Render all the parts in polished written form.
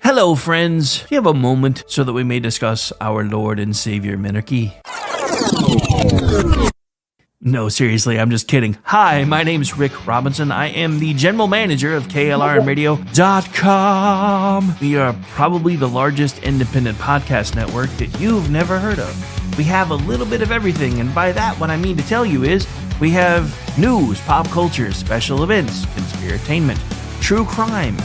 Hello, friends. Do you have a moment so that we may discuss our Lord and Savior Minarchy? No, seriously, I'm just kidding. Hi, my name's Rick Robinson. I am the general manager of KLRNradio.com. We are probably the largest independent podcast network that you've never heard of. We have a little bit of everything, and by that, what I mean to tell you is we have news, pop culture, special events, conspiratainment, true crime,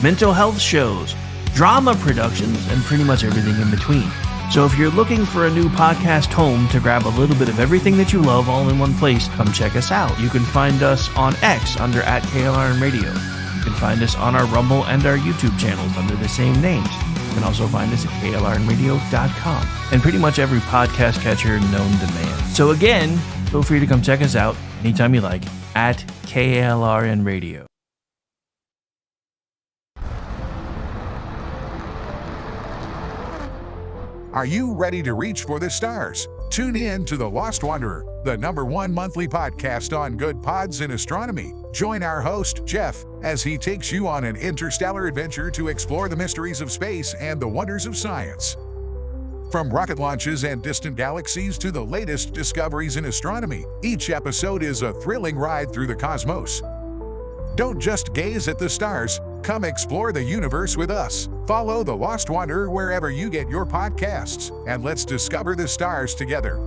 mental health shows, drama productions, and pretty much everything in between. So if you're looking for a new podcast home to grab a little bit of everything that you love all in one place, come check us out. You can find us on X under @KLRNradio. You can find us on our Rumble and our YouTube channels under the same names. You can also find us at KLRNradio.com and pretty much every podcast catcher known to man. So again, feel free to come check us out anytime you like at KLRNradio. Are you ready to reach for the stars? Tune in to The Lost Wanderer, the #1 monthly podcast on good pods in astronomy. Join our host, Jeff, as he takes you on an interstellar adventure to explore the mysteries of space and the wonders of science. From rocket launches and distant galaxies to the latest discoveries in astronomy, each episode is a thrilling ride through the cosmos. Don't just gaze at the stars, come explore the universe with us. Follow The Lost Wanderer wherever you get your podcasts, and let's discover the stars together.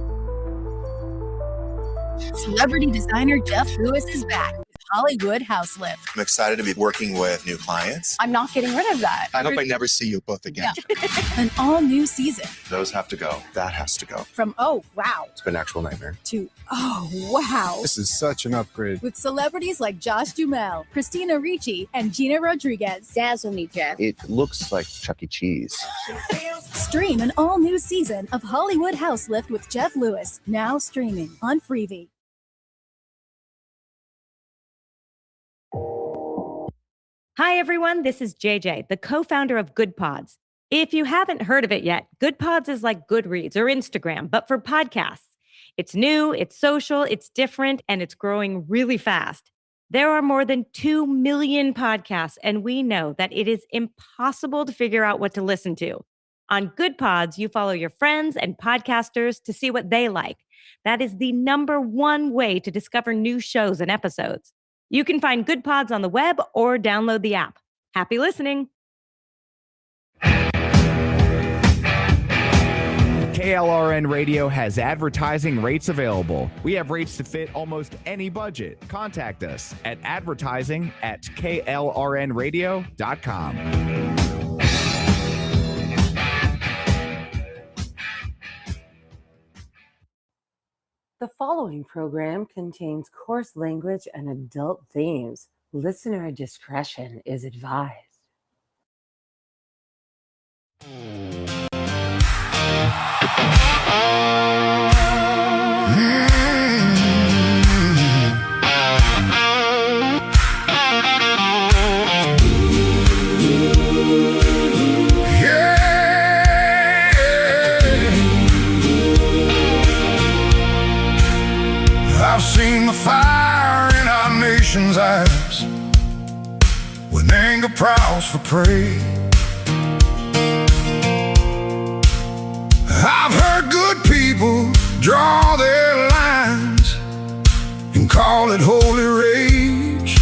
Celebrity designer Jeff Lewis is back with Hollywood House Lift. I'm excited to be working with new clients. I'm not getting rid of that. I hope I never see you both again. Yeah. An all-new season. Those have to go. That has to go. From oh, wow, It's been an actual nightmare. to oh, wow. This is such an upgrade. With celebrities like Josh Duhamel, Christina Ricci, and Gina Rodriguez. Dazzle me, Jeff. It looks like Chuck E. Cheese. Stream an all-new season of Hollywood House Lift with Jeff Lewis, now streaming on Freevee. Hi, everyone. This is JJ, the co-founder of Good Pods. If you haven't heard of it yet, Good Pods is like Goodreads or Instagram, but for podcasts. It's new, it's social, it's different, and it's growing really fast. There are more than 2 million podcasts, and we know that it is impossible to figure out what to listen to. On Good Pods, you follow your friends and podcasters to see what they like. That is the #1 way to discover new shows and episodes. You can find Good Pods on the web or download the app. Happy listening. KLRN Radio has advertising rates available. We have rates to fit almost any budget. Contact us at advertising@klrnradio.com. The following program contains coarse language and adult themes. Listener discretion is advised. I've seen the fire in our nation's eyes when anger prowls for prey. I've heard good people draw their lines and call it holy rage,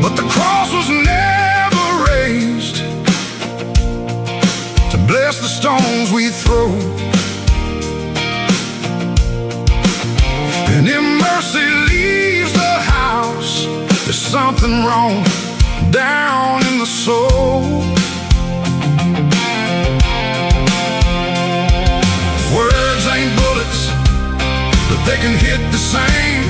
but the cross was never raised to bless the stones we throw. And if mercy leaves the house, there's something wrong down in the soul. Words ain't bullets, but they can hit the same.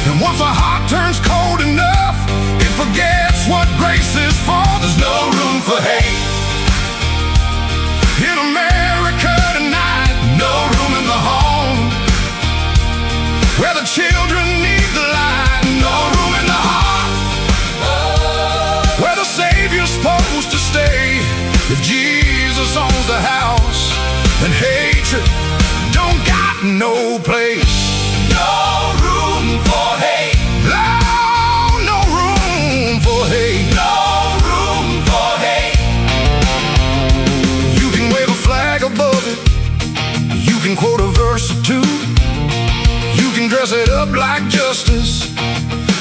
And once a heart turns cold enough, it forgets what grace is for. There's no room for hate in America tonight. No room in the home where the children need the light. No room in the heart where the Savior's supposed to stay. If Jesus owns the house, then hatred don't got no place. No room for hate. No room for hate. up like justice,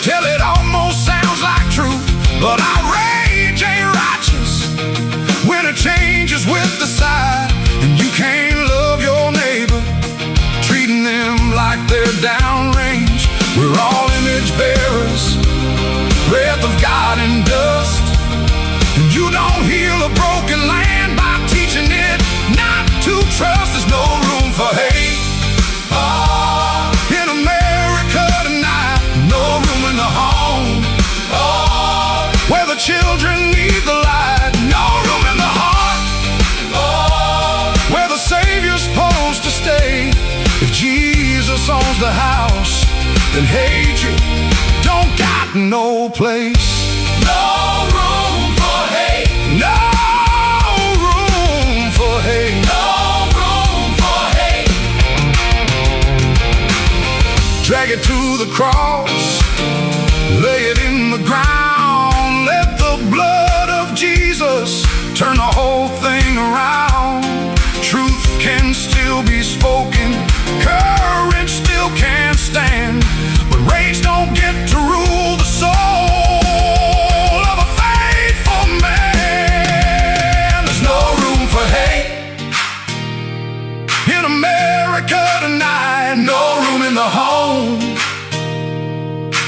till it almost sounds like truth. But outrage ain't righteous when it changes with the side, and you can't love your neighbor, treating them like they're downrange. We're all image bearers, breath of God and dust, and you don't heal a broken land by teaching it not to trust. There's no room for hate in America tonight. No room in the home where the children need the light. No room in the heart where the Savior's supposed to stay. If Jesus owns the house, then hatred don't got no place. No room for hate. No room for hate. No room for hate. Drag it to the cross, lay it in the ground. Let the blood of Jesus turn the whole thing around. Truth can still be spoken, courage still can stand, but rage don't get to rule the soul of a faithful man. There's no room for hate in America tonight. No room in the home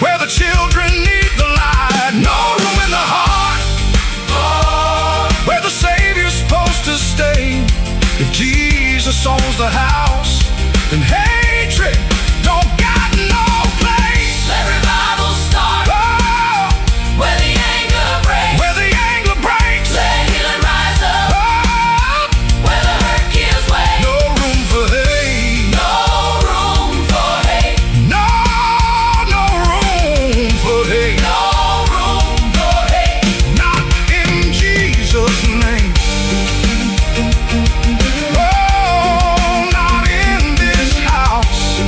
where the children need the light. No room in the heart where the Savior's supposed to stay. If Jesus owns the house, then hatred don't got no place. Let revival start where the anger breaks. Where the anger breaks. Let healing rise up where the hurt gives way. No room for hate. No room for hate. No room for hate. No room for hate. Not in Jesus' name. Not in this house.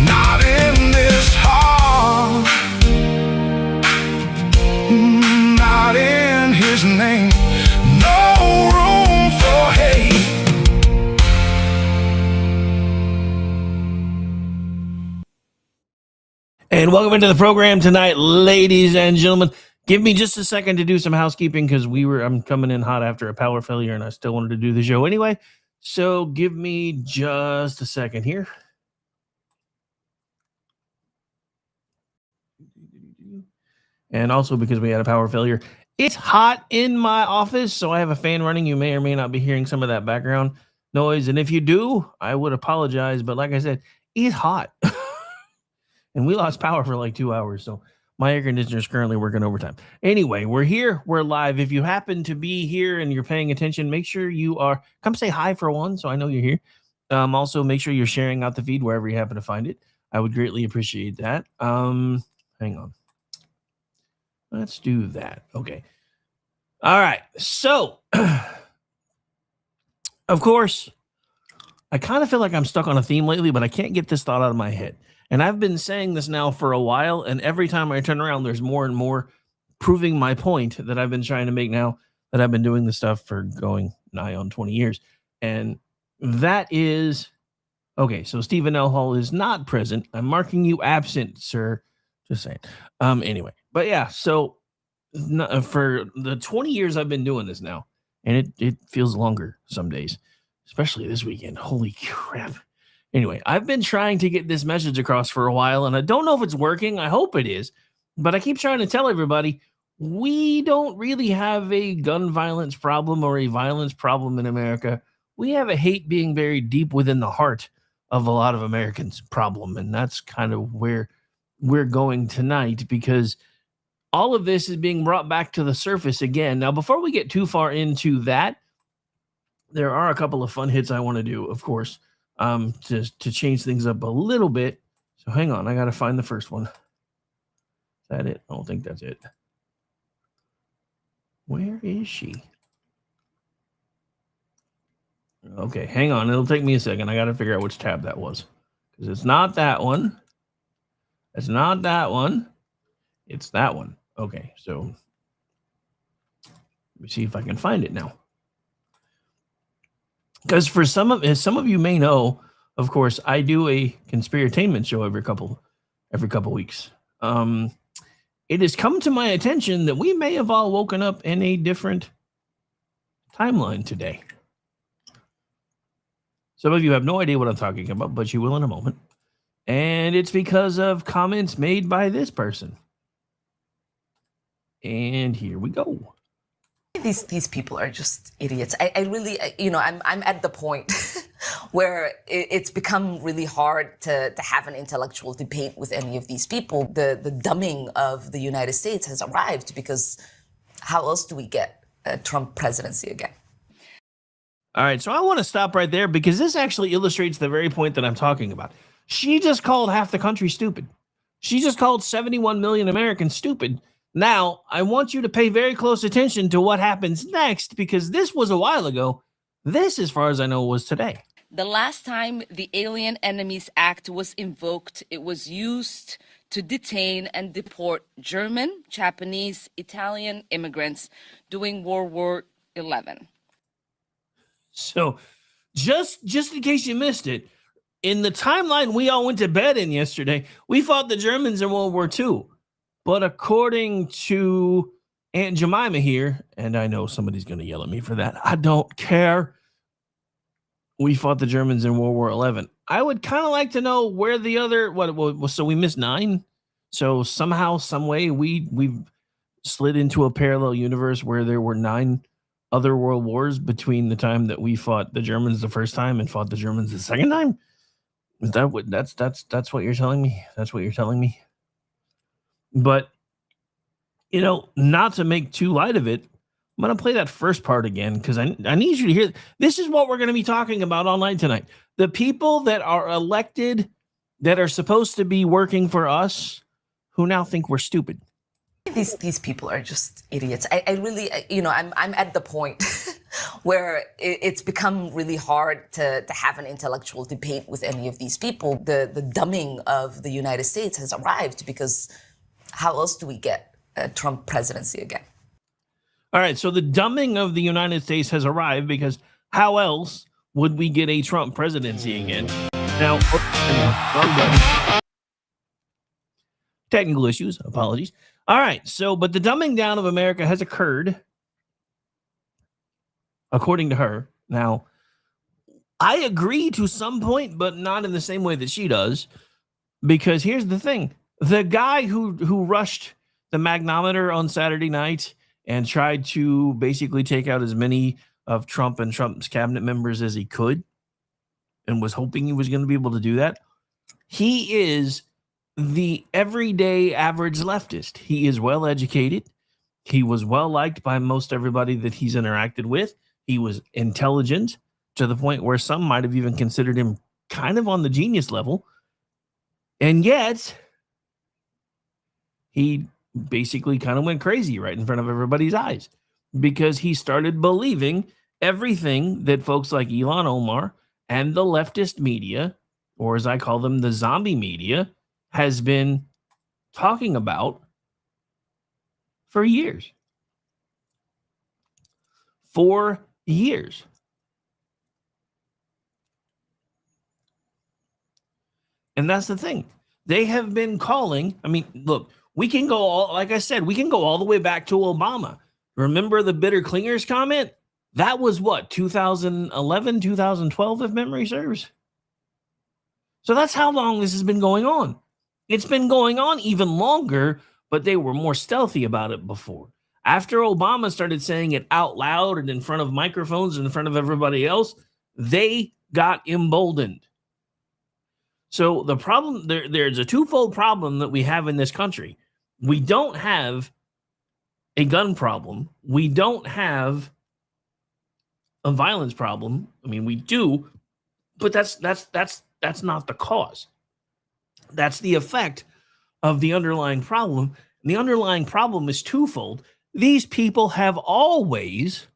Not in this heart. Not in his name. No room for hate. And welcome into the program tonight, ladies and gentlemen. Give me just a second to do some housekeeping because I'm coming in hot after a power failure and I still wanted to do the show anyway. So give me just a second here. And also because we had a power failure, it's hot in my office, so I have a fan running. You may or may not be hearing some of that background noise. And if you do, I would apologize. But like I said, it's hot. And we lost power for like 2 hours. So my air conditioner is currently working overtime. Anyway, we're here. We're live. If you happen to be here and you're paying attention, make sure you are. Come say hi for one, so I know you're here. Also, make sure you're sharing out the feed wherever you happen to find it. I would greatly appreciate that. Hang on. Let's do that. Okay. All right. So, of course, I kind of feel like I'm stuck on a theme lately, but I can't get this thought out of my head. And I've been saying this now for a while, and every time I turn around, there's more and more proving my point that I've been trying to make now that I've been doing this stuff for going nigh on 20 years. And that is, okay, so Stephen L. Hall is not present. I'm marking you absent, sir. Just saying. Anyway, but yeah, so for the 20 years I've been doing this now, and it feels longer some days, especially this weekend. Holy crap. Anyway, I've been trying to get this message across for a while, and I don't know if it's working. I hope it is. But I keep trying to tell everybody, we don't really have a gun violence problem or a violence problem in America. We have a hate being buried deep within the heart of a lot of Americans problem. And that's kind of where we're going tonight, because all of this is being brought back to the surface again. Now, before we get too far into that, there are a couple of fun hits I want to do, of course. To change things up a little bit. So hang on, I got to find the first one. Is that it? I don't think that's it. Where is she? Okay, hang on. It'll take me a second. I got to figure out which tab that was. Because it's not that one. It's not that one. It's that one. Okay, so let me see if I can find it now. Because for some of you may know, Of course, I do a conspiratainment show every couple weeks. It has come to my attention that we may have all woken up in a different timeline today. Some of you have no idea what I'm talking about, but you will in a moment. And it's because of comments made by this person. And here we go. These people are just idiots. I really, I'm at the point where it's become really hard to have an intellectual debate with any of these people. The dumbing of the United States has arrived, because how else do we get a Trump presidency again? All right, so I want to stop right there, because this actually illustrates the very point that I'm talking about. She just called half the country stupid. She just called 71 million Americans stupid. Now, I want you to pay very close attention to what happens next, because this was a while ago. This, as far as I know, was today. The last time the Alien Enemies Act was invoked, it was used to detain and deport German, Japanese, Italian immigrants during World War XI. So, just in case you missed it, in the timeline we all went to bed in yesterday, we fought the Germans in World War II. But according to Aunt Jemima here, and I know somebody's going to yell at me for that, I don't care, we fought the Germans in World War XI. I would kind of like to know where the other, so we missed 9? So somehow, some way, we've slid into a parallel universe where there were 9 other world wars between the time that we fought the Germans the first time and fought the Germans the second time? Is that what that's what you're telling me? That's what you're telling me? But, not to make too light of it, I'm going to play that first part again, because I need you to hear. This is what we're going to be talking about all night tonight. The people that are elected, that are supposed to be working for us, who now think we're stupid. These people are just idiots. I really, I'm at the point where it's become really hard to have an intellectual debate with any of these people. The dumbing of the United States has arrived, because how else do we get a Trump presidency again? All right, so the dumbing of the United States has arrived, because how else would we get a Trump presidency again? Now, technical issues, apologies. All right, so, but the dumbing down of America has occurred, according to her. Now, I agree to some point, but not in the same way that she does, because here's the thing. The guy who rushed the magnometer on Saturday night and tried to basically take out as many of Trump and Trump's cabinet members as he could, and was hoping he was going to be able to do that, he is the everyday average leftist. He is well educated. He was well liked by most everybody that he's interacted with. He was intelligent to the point where some might have even considered him kind of on the genius level. And yet, he basically kind of went crazy right in front of everybody's eyes, because he started believing everything that folks like Elon Omar and the leftist media, or as I call them, the zombie media, has been talking about for years. 4 years. And that's the thing. They have been calling, look, we can go like I said, we can go all the way back to Obama. Remember the bitter clingers comment? That was what, 2011, 2012, if memory serves? So that's how long this has been going on. It's been going on even longer, but they were more stealthy about it before. After Obama started saying it out loud and in front of microphones and in front of everybody else, they got emboldened. So the problem, there's a twofold problem that we have in this country. We don't have a gun problem. We don't have a violence problem. We do, but that's not the cause. That's the effect of the underlying problem. And the underlying problem is twofold. These people have always,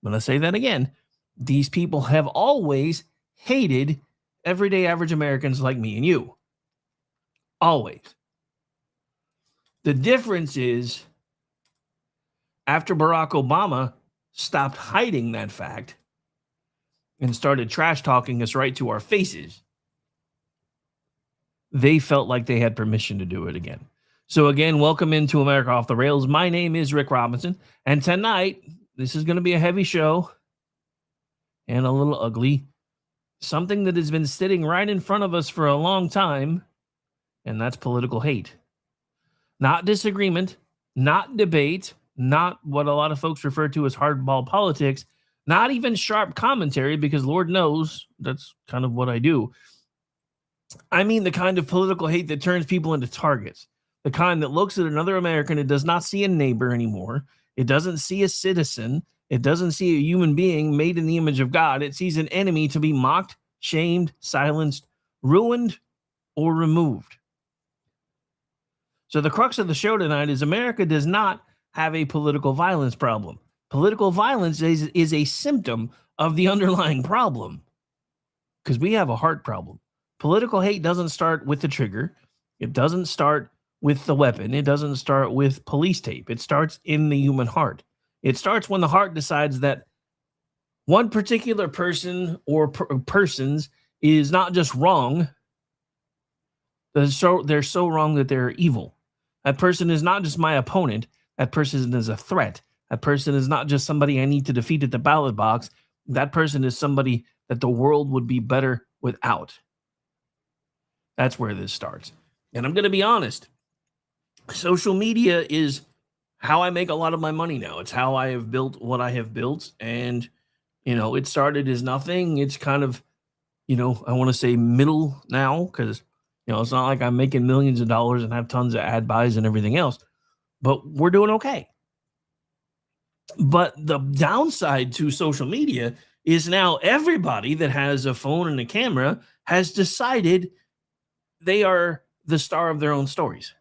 I'm going to say that again, these people have always hated everyday average Americans like me and you. Always. The difference is, after Barack Obama stopped hiding that fact and started trash talking us right to our faces, they felt like they had permission to do it again. So again, welcome into America Off the Rails. My name is Rick Robinson, and tonight, this is going to be a heavy show and a little ugly. Something that has been sitting right in front of us for a long time, and that's political hate. Not disagreement, not debate, not what a lot of folks refer to as hardball politics, not even sharp commentary, because Lord knows that's kind of what I do. I mean the kind of political hate that turns people into targets, the kind that looks at another American and does not see a neighbor anymore. It doesn't see a citizen. It doesn't see a human being made in the image of God. It sees an enemy to be mocked, shamed, silenced, ruined, or removed. So the crux of the show tonight is America does not have a political violence problem. Political violence is a symptom of the underlying problem, because we have a heart problem. Political hate doesn't start with the trigger. It doesn't start with the weapon. It doesn't start with police tape. It starts in the human heart. It starts when the heart decides that one particular person or persons is not just wrong. They're so wrong that they're evil. That person is not just my opponent. That person is a threat. That person is not just somebody I need to defeat at the ballot box. That person is somebody that the world would be better without. That's where this starts. And I'm going to be honest. Social media is how I make a lot of my money now. It's how I have built what I have built. And, it started as nothing. It's kind of, I want to say middle now, because, it's not like I'm making millions of dollars and have tons of ad buys and everything else, but we're doing okay. But the downside to social media is now everybody that has a phone and a camera has decided they are the star of their own stories.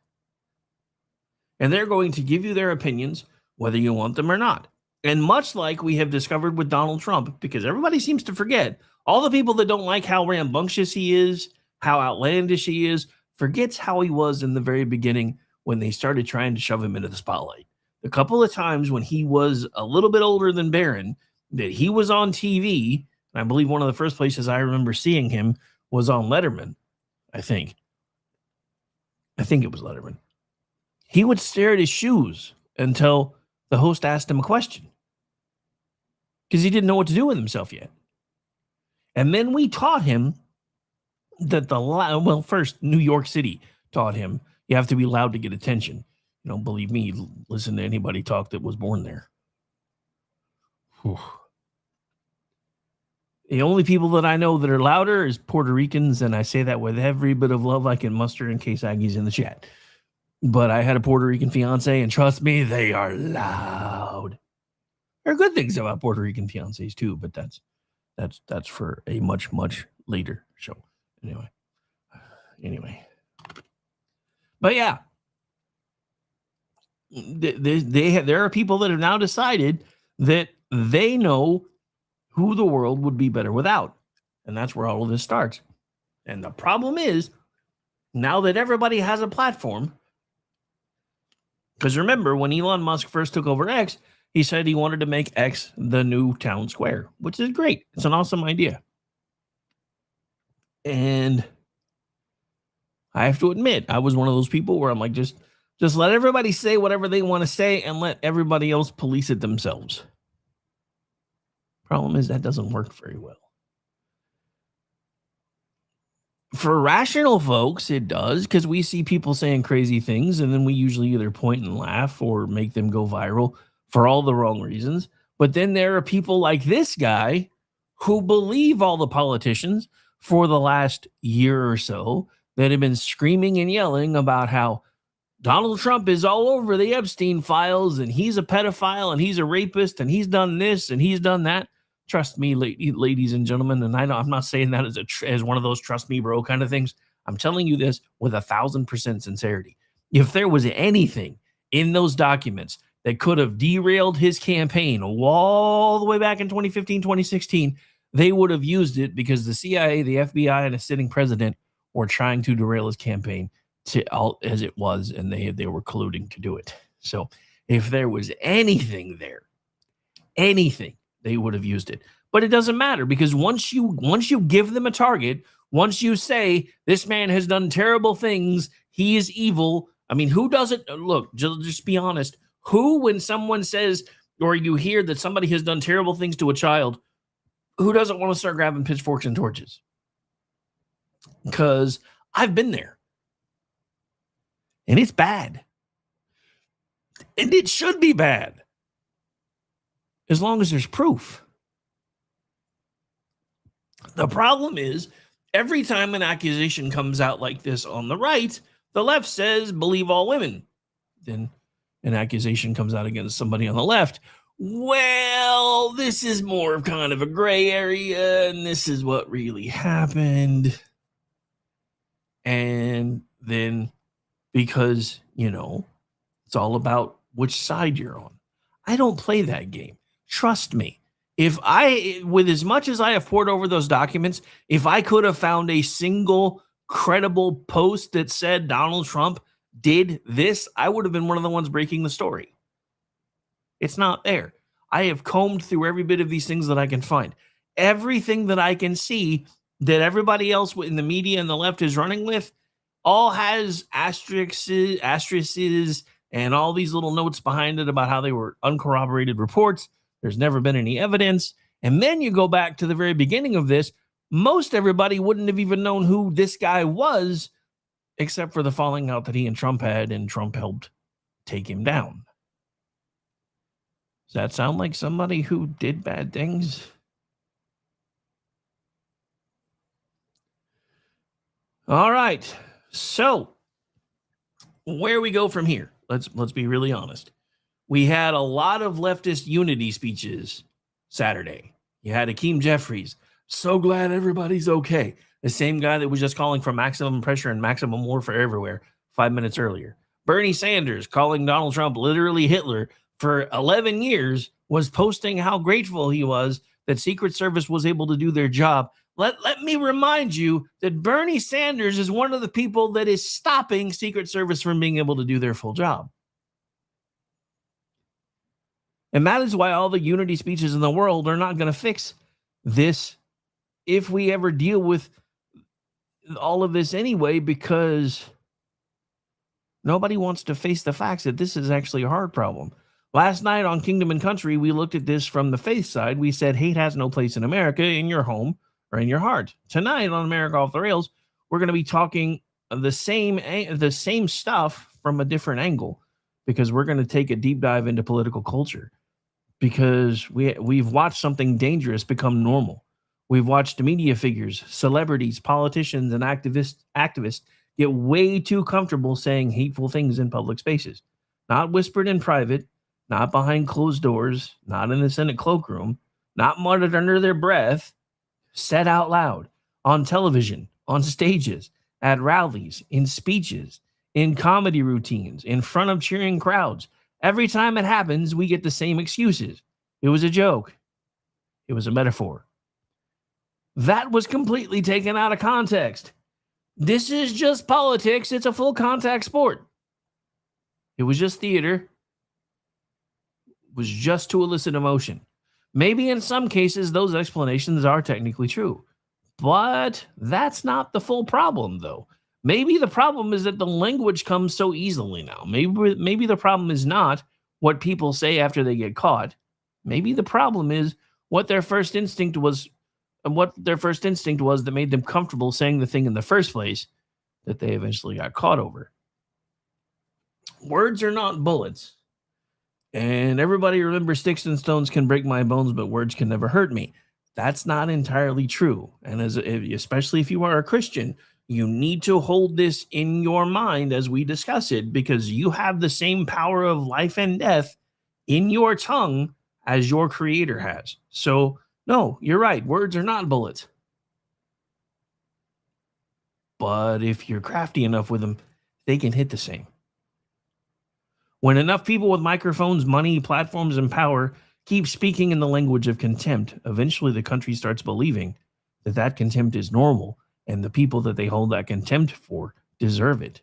And they're going to give you their opinions, whether you want them or not. And much like we have discovered with Donald Trump, because everybody seems to forget, all the people that don't like how rambunctious he is, how outlandish he is, forgets how he was in the very beginning when they started trying to shove him into the spotlight. The couple of times when he was a little bit older than Barron, that he was on TV, and I believe one of the first places I remember seeing him was on Letterman, I think it was Letterman. He would stare at his shoes until the host asked him a question, because he didn't know what to do with himself yet. And then we taught him that first New York City taught him you have to be loud to get attention. Believe me, listen to anybody talk that was born there. Whew. The only people that I know that are louder is Puerto Ricans, and I say that with every bit of love I can muster in case Aggie's in the chat. But I had a Puerto Rican fiance, and trust me, they are loud. There are good things about Puerto Rican fiancés too, but that's for a much, much later show. Anyway. But yeah, there are people that have now decided that they know who the world would be better without. And that's where all of this starts. And the problem is, now that everybody has a platform, because remember, when Elon Musk first took over X, he said he wanted to make X the new town square, which is great. It's an awesome idea. And I have to admit, I was one of those people where I'm like, just let everybody say whatever they want to say and let everybody else police it themselves. Problem is, that doesn't work very well. For rational folks, it does, because we see people saying crazy things, and then we usually either point and laugh or make them go viral for all the wrong reasons. But then there are people like this guy who believe all the politicians for the last year or so that have been screaming and yelling about how Donald Trump is all over the Epstein files, and he's a pedophile, and he's a rapist, and he's done this, and he's done that. Trust me, ladies and gentlemen, and I know I'm not saying that as one of those trust me, bro kind of things. I'm telling you this with 1,000% sincerity. If there was anything in those documents that could have derailed his campaign all the way back in 2015, 2016, they would have used it, because the CIA, the FBI, and a sitting president were trying to derail his campaign as it was, and they were colluding to do it. So if there was anything there, they would have used it. But it doesn't matter, because once you give them a target, Once you say this man has done terrible things, he is evil. I mean, who doesn't look? Just be honest. Who, when someone says or you hear that somebody has done terrible things to a child, who doesn't want to start grabbing pitchforks and torches? Because I've been there. And it's bad. And it should be bad. As long as there's proof. The problem is, every time an accusation comes out like this on the right, the left says, believe all women. Then an accusation comes out against somebody on the left. Well, this is more of kind of a gray area, and this is what really happened. And then, because, it's all about which side you're on. I don't play that game. Trust me. With as much as I have poured over those documents, if I could have found a single credible post that said Donald Trump did this, I would have been one of the ones breaking the story. It's not there. I have combed through every bit of these things that I can find. Everything that I can see that everybody else in the media and the left is running with all has asterisks and all these little notes behind it about how they were uncorroborated reports. There's never been any evidence. And then you go back to the very beginning of this. Most everybody wouldn't have even known who this guy was, except for the falling out that he and Trump had, and Trump helped take him down. Does that sound like somebody who did bad things? All right. So, where we go from here? Let's be really honest. We had a lot of leftist unity speeches Saturday. You had Hakeem Jeffries. So glad everybody's okay. The same guy that was just calling for maximum pressure and maximum warfare everywhere 5 minutes earlier. Bernie Sanders, calling Donald Trump literally Hitler for 11 years, was posting how grateful he was that Secret Service was able to do their job. Let me remind you that Bernie Sanders is one of the people that is stopping Secret Service from being able to do their full job. And that is why all the unity speeches in the world are not going to fix this if we ever deal with all of this anyway, because nobody wants to face the facts that this is actually a hard problem. Last night on Kingdom and Country, we looked at this from the faith side. We said hate has no place in America, in your home or in your heart. Tonight on America Off the Rails, we're going to be talking the same stuff from a different angle, because we're going to take a deep dive into political culture, because we've watched something dangerous become normal. We've watched media figures, celebrities, politicians, and activists get way too comfortable saying hateful things in public spaces. Not whispered in private, not behind closed doors, not in the Senate cloakroom, not muttered under their breath, said out loud, on television, on stages, at rallies, in speeches, in comedy routines, in front of cheering crowds. Every time it happens, we get the same excuses. It was a joke. It was a metaphor. That was completely taken out of context. This is just politics. It's a full contact sport. It was just theater. It was just to elicit emotion. Maybe in some cases, those explanations are technically true. But that's not the full problem, though. Maybe the problem is that the language comes so easily now. Maybe the problem is not what people say after they get caught. Maybe the problem is what their first instinct was that made them comfortable saying the thing in the first place that they eventually got caught over. Words are not bullets. And everybody remember, sticks and stones can break my bones, but words can never hurt me. That's not entirely true. And especially if you are a Christian, you need to hold this in your mind as we discuss it, because you have the same power of life and death in your tongue as your Creator has. So, no, you're right. Words are not bullets. But if you're crafty enough with them, they can hit the same. When enough people with microphones, money, platforms, and power keep speaking in the language of contempt, eventually the country starts believing that contempt is normal, and the people that they hold that contempt for deserve it.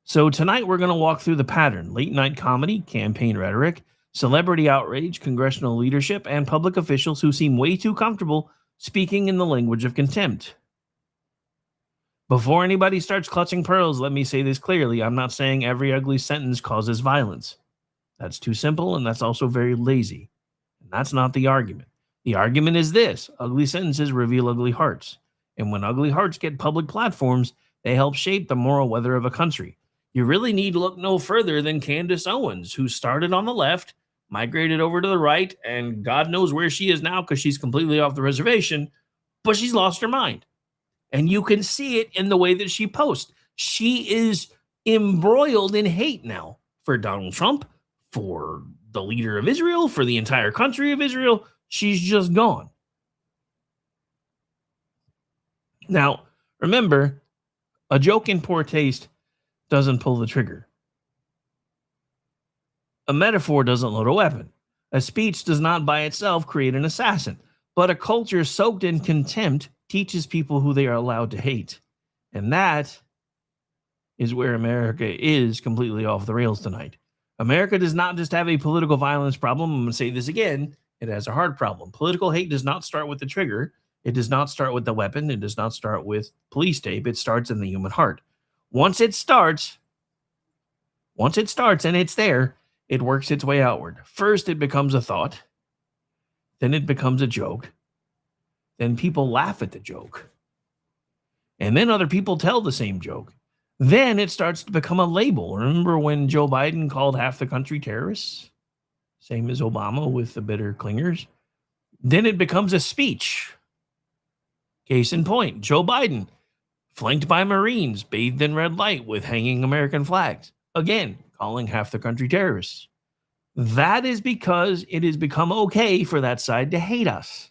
So tonight we're going to walk through the pattern: late night comedy, campaign rhetoric, celebrity outrage, congressional leadership, and public officials who seem way too comfortable speaking in the language of contempt. Before anybody starts clutching pearls, let me say this clearly. I'm not saying every ugly sentence causes violence. That's too simple, and that's also very lazy. And that's not the argument. The argument is this: ugly sentences reveal ugly hearts. And when ugly hearts get public platforms, they help shape the moral weather of a country. You really need to look no further than Candace Owens, who started on the left, migrated over to the right, and God knows where she is now because she's completely off the reservation, but she's lost her mind. And you can see it in the way that she posts. She is embroiled in hate now for Donald Trump, for the leader of Israel, for the entire country of Israel. She's just gone. Now, remember, a joke in poor taste doesn't pull the trigger. A metaphor doesn't load a weapon. A speech does not by itself create an assassin. But a culture soaked in contempt teaches people who they are allowed to hate. And that is where America is completely off the rails tonight. America does not just have a political violence problem. I'm going to say this again. It has a hard problem. Political hate does not start with the trigger. It does not start with the weapon. It does not start with police tape. It starts in the human heart. Once it starts and it's there, it works its way outward. First, it becomes a thought. Then it becomes a joke. Then people laugh at the joke. And then other people tell the same joke. Then it starts to become a label. Remember when Joe Biden called half the country terrorists? Same as Obama with the bitter clingers. Then it becomes a speech. Case in point, Joe Biden, flanked by Marines, bathed in red light with hanging American flags. Again, calling half the country terrorists. That is because it has become okay for that side to hate us.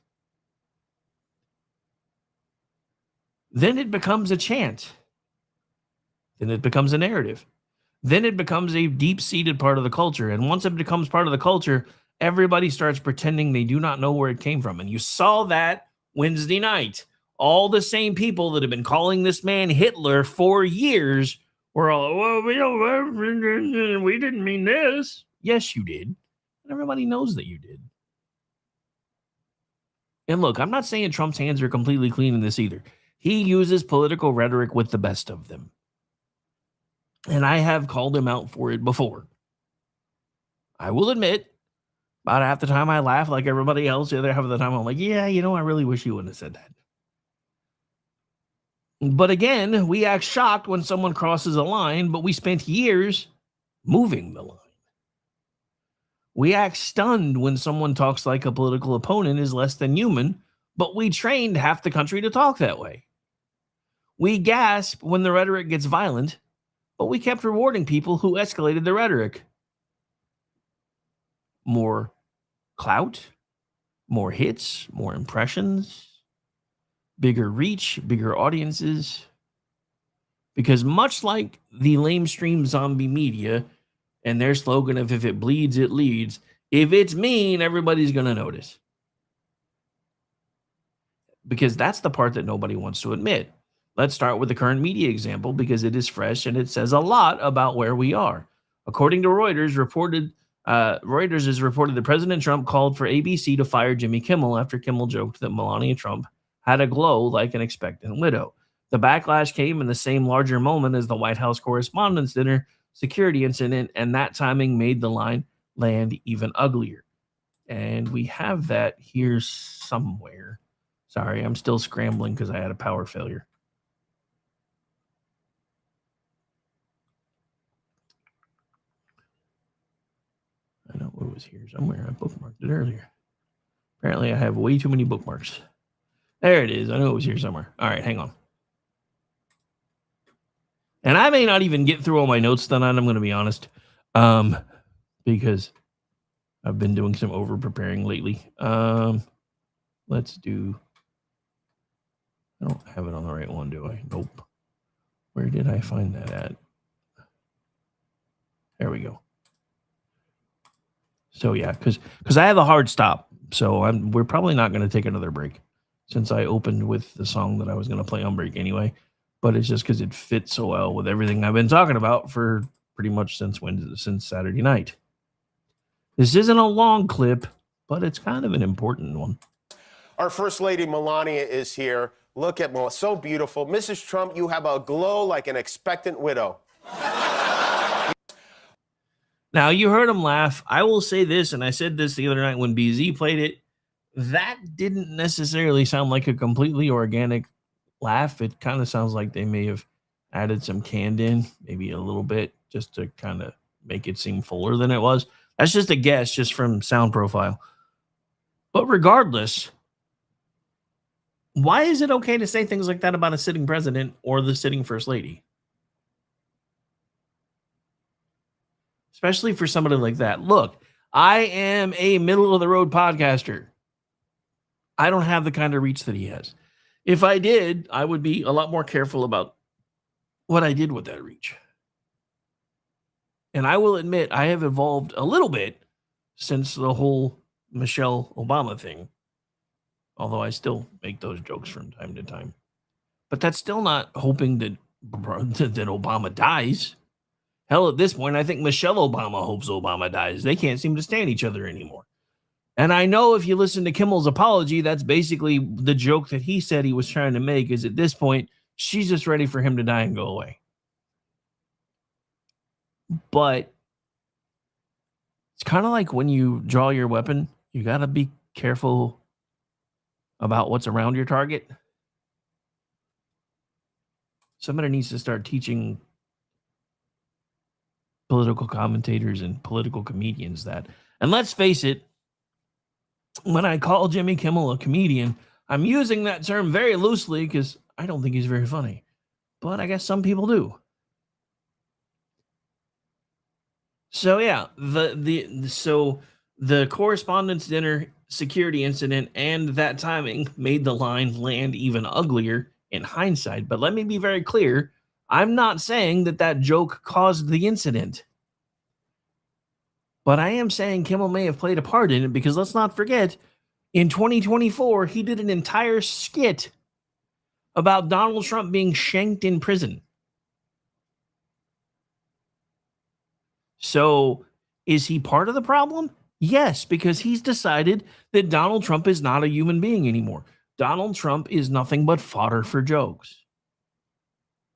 Then it becomes a chant. Then it becomes a narrative. Then it becomes a deep-seated part of the culture. And once it becomes part of the culture, everybody starts pretending they do not know where it came from. And you saw that Wednesday night. All the same people that have been calling this man Hitler for years were all, well, we didn't mean this. Yes, you did. And everybody knows that you did. And look, I'm not saying Trump's hands are completely clean in this either. He uses political rhetoric with the best of them. And I have called him out for it before. I will admit, about half the time I laugh like everybody else. The other half of the time I'm like, yeah, I really wish you wouldn't have said that. But again, we act shocked when someone crosses a line, but we spent years moving the line. We act stunned when someone talks like a political opponent is less than human, but we trained half the country to talk that way. We gasp when the rhetoric gets violent, but we kept rewarding people who escalated the rhetoric. More clout, more hits, more impressions, bigger reach, bigger audiences. Because much like the lamestream zombie media and their slogan of if it bleeds, it leads, if it's mean, everybody's going to notice. Because that's the part that nobody wants to admit. Let's start with the current media example because it is fresh and it says a lot about where we are. According to Reuters, Reuters has reported that President Trump called for ABC to fire Jimmy Kimmel after Kimmel joked that Melania Trump had a glow like an expectant widow. The backlash came in the same larger moment as the White House Correspondents' Dinner security incident, and that timing made the line land even uglier. And we have that here somewhere. Sorry, I'm still scrambling because I had a power failure. I know it was here somewhere. I bookmarked it earlier. Apparently, I have way too many bookmarks. There it is. I know it was here somewhere. All right, hang on. And I may not even get through all my notes tonight, I'm going to be honest, because I've been doing some over-preparing lately. Let's do... I don't have it on the right one, do I? Nope. Where did I find that at? There we go. So, yeah, because I have a hard stop. So we're probably not going to take another break since I opened with the song that I was going to play on break anyway. But it's just because it fits so well with everything I've been talking about for pretty much since Saturday night. This isn't a long clip, but it's kind of an important one. Our First Lady Melania is here. Look at Melania. So beautiful. Mrs. Trump, you have a glow like an expectant widow. Now, you heard him laugh. I will say this, and I said this the other night when BZ played it. That didn't necessarily sound like a completely organic laugh. It kind of sounds like they may have added some canned in, maybe a little bit, just to kind of make it seem fuller than it was. That's just a guess, just from sound profile. But regardless, why is it okay to say things like that about a sitting president or the sitting first lady? Especially for somebody like that. Look, I am a middle-of-the-road podcaster. I don't have the kind of reach that he has. If I did, I would be a lot more careful about what I did with that reach. And I will admit, I have evolved a little bit since the whole Michelle Obama thing. Although I still make those jokes from time to time. But that's still not hoping that Obama dies. Hell, at this point, I think Michelle Obama hopes Obama dies. They can't seem to stand each other anymore. And I know if you listen to Kimmel's apology, that's basically the joke that he said he was trying to make, is at this point, she's just ready for him to die and go away. But it's kind of like when you draw your weapon, you got to be careful about what's around your target. Somebody needs to start teaching political commentators and political comedians that. And let's face it, when I call Jimmy Kimmel a comedian, I'm using that term very loosely because I don't think he's very funny. But I guess some people do. So yeah, the correspondence dinner security incident and that timing made the line land even uglier in hindsight. But let me be very clear. I'm not saying that joke caused the incident. But I am saying Kimmel may have played a part in it because let's not forget, in 2024, he did an entire skit about Donald Trump being shanked in prison. So is he part of the problem? Yes, because he's decided that Donald Trump is not a human being anymore. Donald Trump is nothing but fodder for jokes.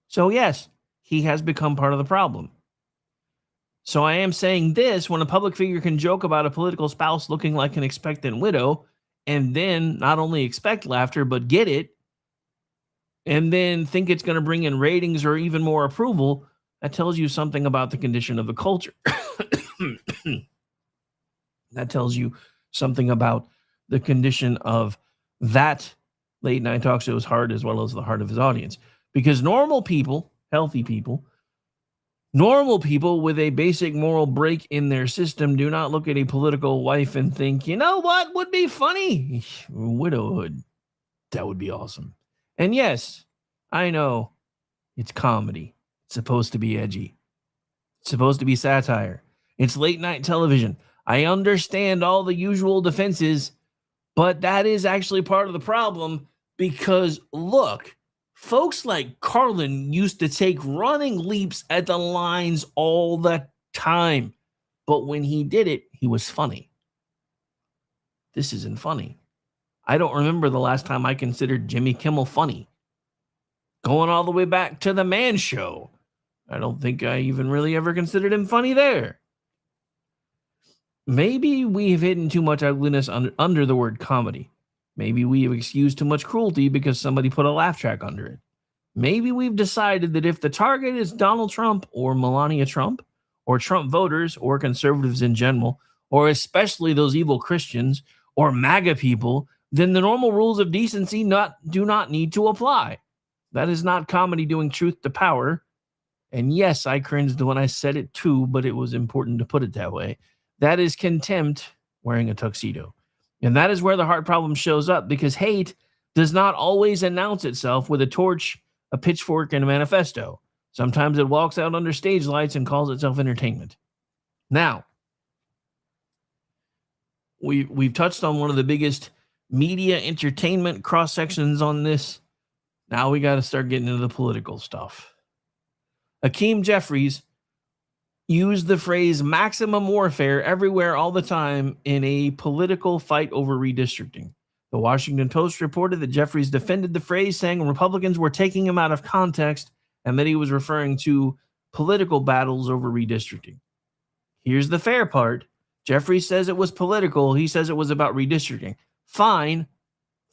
So yes, he has become part of the problem. So I am saying this, when a public figure can joke about a political spouse looking like an expectant widow, and then not only expect laughter, but get it, and then think it's going to bring in ratings or even more approval, that tells you something about the condition of the culture. That tells you something about the condition of that late night talk show's heart as well as the heart of his audience. Because normal people, healthy people, normal people with a basic moral break in their system do not look at a political wife and think, you know what would be funny? Widowhood. That would be awesome. And yes, I know it's comedy. It's supposed to be edgy. It's supposed to be satire. It's late night television. I understand all the usual defenses, but that is actually part of the problem because, look, folks like Carlin used to take running leaps at the lines all the time. But when he did it, he was funny. This isn't funny. I don't remember the last time I considered Jimmy Kimmel funny. Going all the way back to The Man Show. I don't think I even really ever considered him funny there. Maybe we have hidden too much ugliness under the word comedy. Maybe we have excused too much cruelty because somebody put a laugh track under it. Maybe we've decided that if the target is Donald Trump or Melania Trump or Trump voters or conservatives in general, or especially those evil Christians or MAGA people, then the normal rules of decency do not need to apply. That is not comedy doing truth to power. And yes, I cringed when I said it too, but it was important to put it that way. That is contempt wearing a tuxedo. And that is where the heart problem shows up, because hate does not always announce itself with a torch, a pitchfork, and a manifesto. Sometimes it walks out under stage lights and calls itself entertainment. Now, we've touched on one of the biggest media entertainment cross sections on this. Now we got to start getting into the political stuff. Hakeem Jeffries used the phrase maximum warfare everywhere all the time in a political fight over redistricting. The Washington Post reported that Jeffries defended the phrase, saying Republicans were taking him out of context and that he was referring to political battles over redistricting. Here's the fair part. Jeffries says it was political. He says it was about redistricting. Fine.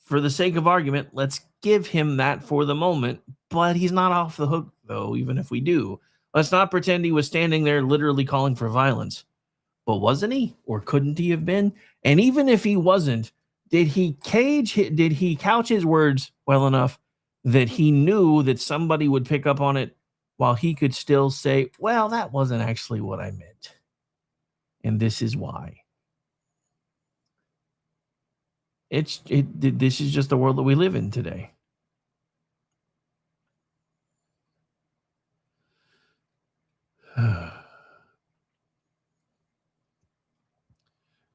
For the sake of argument, let's give him that for the moment. But he's not off the hook, though, even if we do. Let's not pretend he was standing there literally calling for violence. But wasn't he? Or couldn't he have been? And even if he wasn't, did he couch his words well enough that he knew that somebody would pick up on it while he could still say, well, that wasn't actually what I meant. And this is why. This is just the world that we live in today.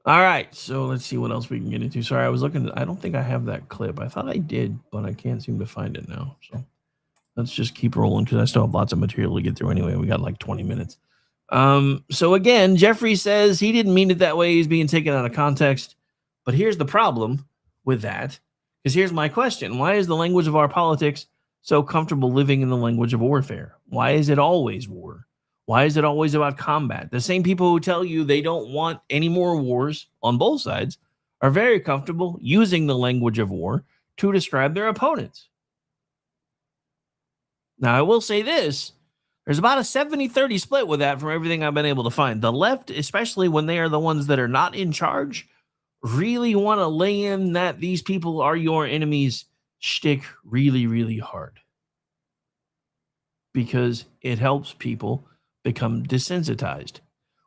All right, so let's see what else we can get into. Sorry, I was looking. I don't think I have that clip. I thought I did, but I can't seem to find it now. So let's just keep rolling because I still have lots of material to get through anyway. We got like 20 minutes. So again, Jeffrey says he didn't mean it that way. He's being taken out of context. But here's the problem with that, because here's my question. Why is the language of our politics so comfortable living in the language of warfare? Why is it always war? Why is it always about combat? The same people who tell you they don't want any more wars on both sides are very comfortable using the language of war to describe their opponents. Now, I will say this. There's about a 70-30 split with that from everything I've been able to find. The left, especially when they are the ones that are not in charge, really want to lay in that these people are your enemies shtick really, really hard. Because it helps people become desensitized.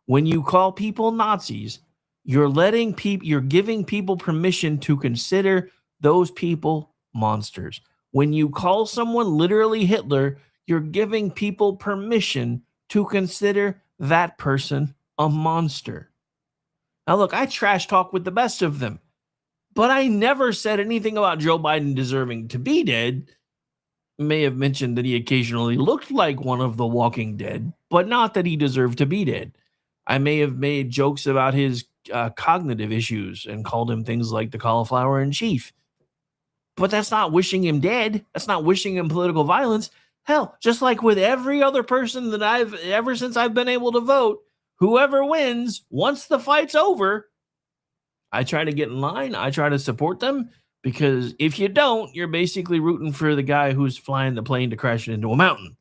When you call people Nazis, you're giving people permission to consider those people monsters. When you call someone literally Hitler, you're giving people permission to consider that person a monster. Now, look, I trash talk with the best of them, but I never said anything about Joe Biden deserving to be dead. May have mentioned that he occasionally looked like one of the Walking Dead, but not that he deserved to be dead. I may have made jokes about his cognitive issues and called him things like the cauliflower in chief. But that's not wishing him dead. That's not wishing him political violence. Hell, just like with every other person that ever since I've been able to vote, whoever wins, once the fight's over, I try to get in line. I try to support them. Because if you don't, you're basically rooting for the guy who's flying the plane to crash it into a mountain.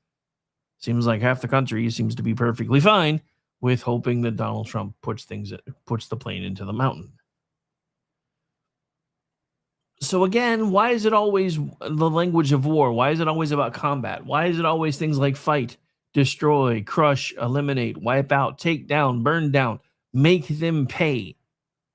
Seems like half the country seems to be perfectly fine with hoping that Donald Trump puts the plane into the mountain. So again, why is it always the language of war? Why is it always about combat? Why is it always things like fight, destroy, crush, eliminate, wipe out, take down, burn down, make them pay?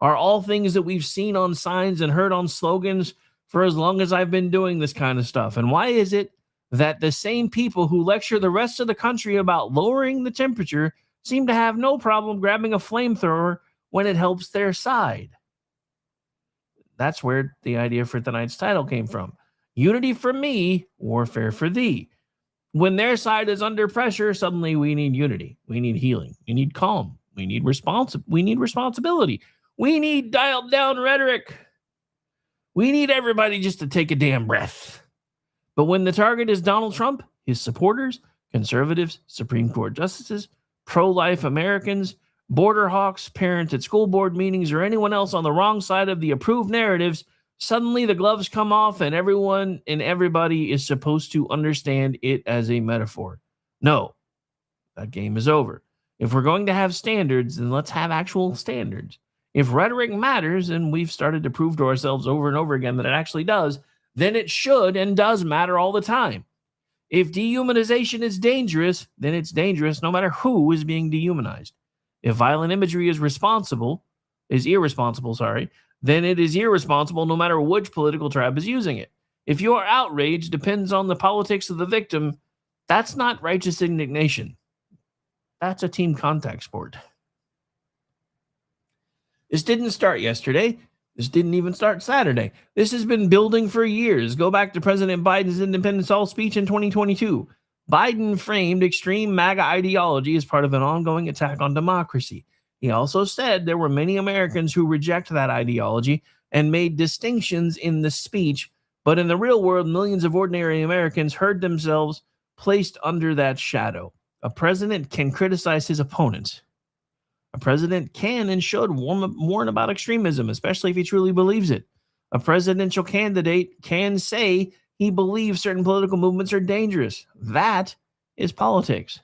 Are all things that we've seen on signs and heard on slogans for as long as I've been doing this kind of stuff? And why is it that the same people who lecture the rest of the country about lowering the temperature seem to have no problem grabbing a flamethrower when it helps their side? That's where the idea for tonight's title came from. Unity for me, warfare for thee. When their side is under pressure, suddenly we need unity. We need healing. We need calm. We need responsibility. We need dialed down rhetoric. We need everybody just to take a damn breath. But when the target is Donald Trump, his supporters, conservatives, Supreme Court justices, pro-life Americans, border hawks, parents at school board meetings, or anyone else on the wrong side of the approved narratives, suddenly the gloves come off and everyone and everybody is supposed to understand it as a metaphor. No, that game is over. If we're going to have standards, then let's have actual standards. If rhetoric matters, and we've started to prove to ourselves over and over again that it actually does, then it should and does matter all the time. If dehumanization is dangerous, then it's dangerous no matter who is being dehumanized. If violent imagery is irresponsible, then it is irresponsible no matter which political tribe is using it. If your outrage depends on the politics of the victim, that's not righteous indignation. That's a team contact sport. This didn't start yesterday. This didn't even start Saturday. This has been building for years. Go back to President Biden's Independence Hall speech in 2022. Biden framed extreme MAGA ideology as part of an ongoing attack on democracy. He also said there were many Americans who reject that ideology and made distinctions in the speech, but in the real world, millions of ordinary Americans heard themselves placed under that shadow. A president can criticize his opponents. A president can and should warn about extremism, especially if he truly believes it. A presidential candidate can say he believes certain political movements are dangerous. That is politics.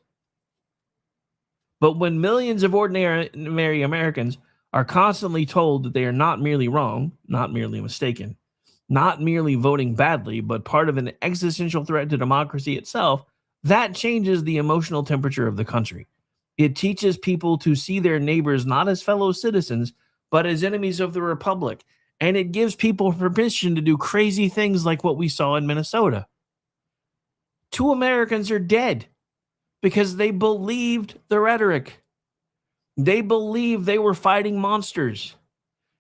But when millions of ordinary Americans are constantly told that they are not merely wrong, not merely mistaken, not merely voting badly, but part of an existential threat to democracy itself, that changes the emotional temperature of the country. It teaches people to see their neighbors not as fellow citizens, but as enemies of the republic. And it gives people permission to do crazy things like what we saw in Minnesota. 2 Americans are dead because they believed the rhetoric. They believed they were fighting monsters,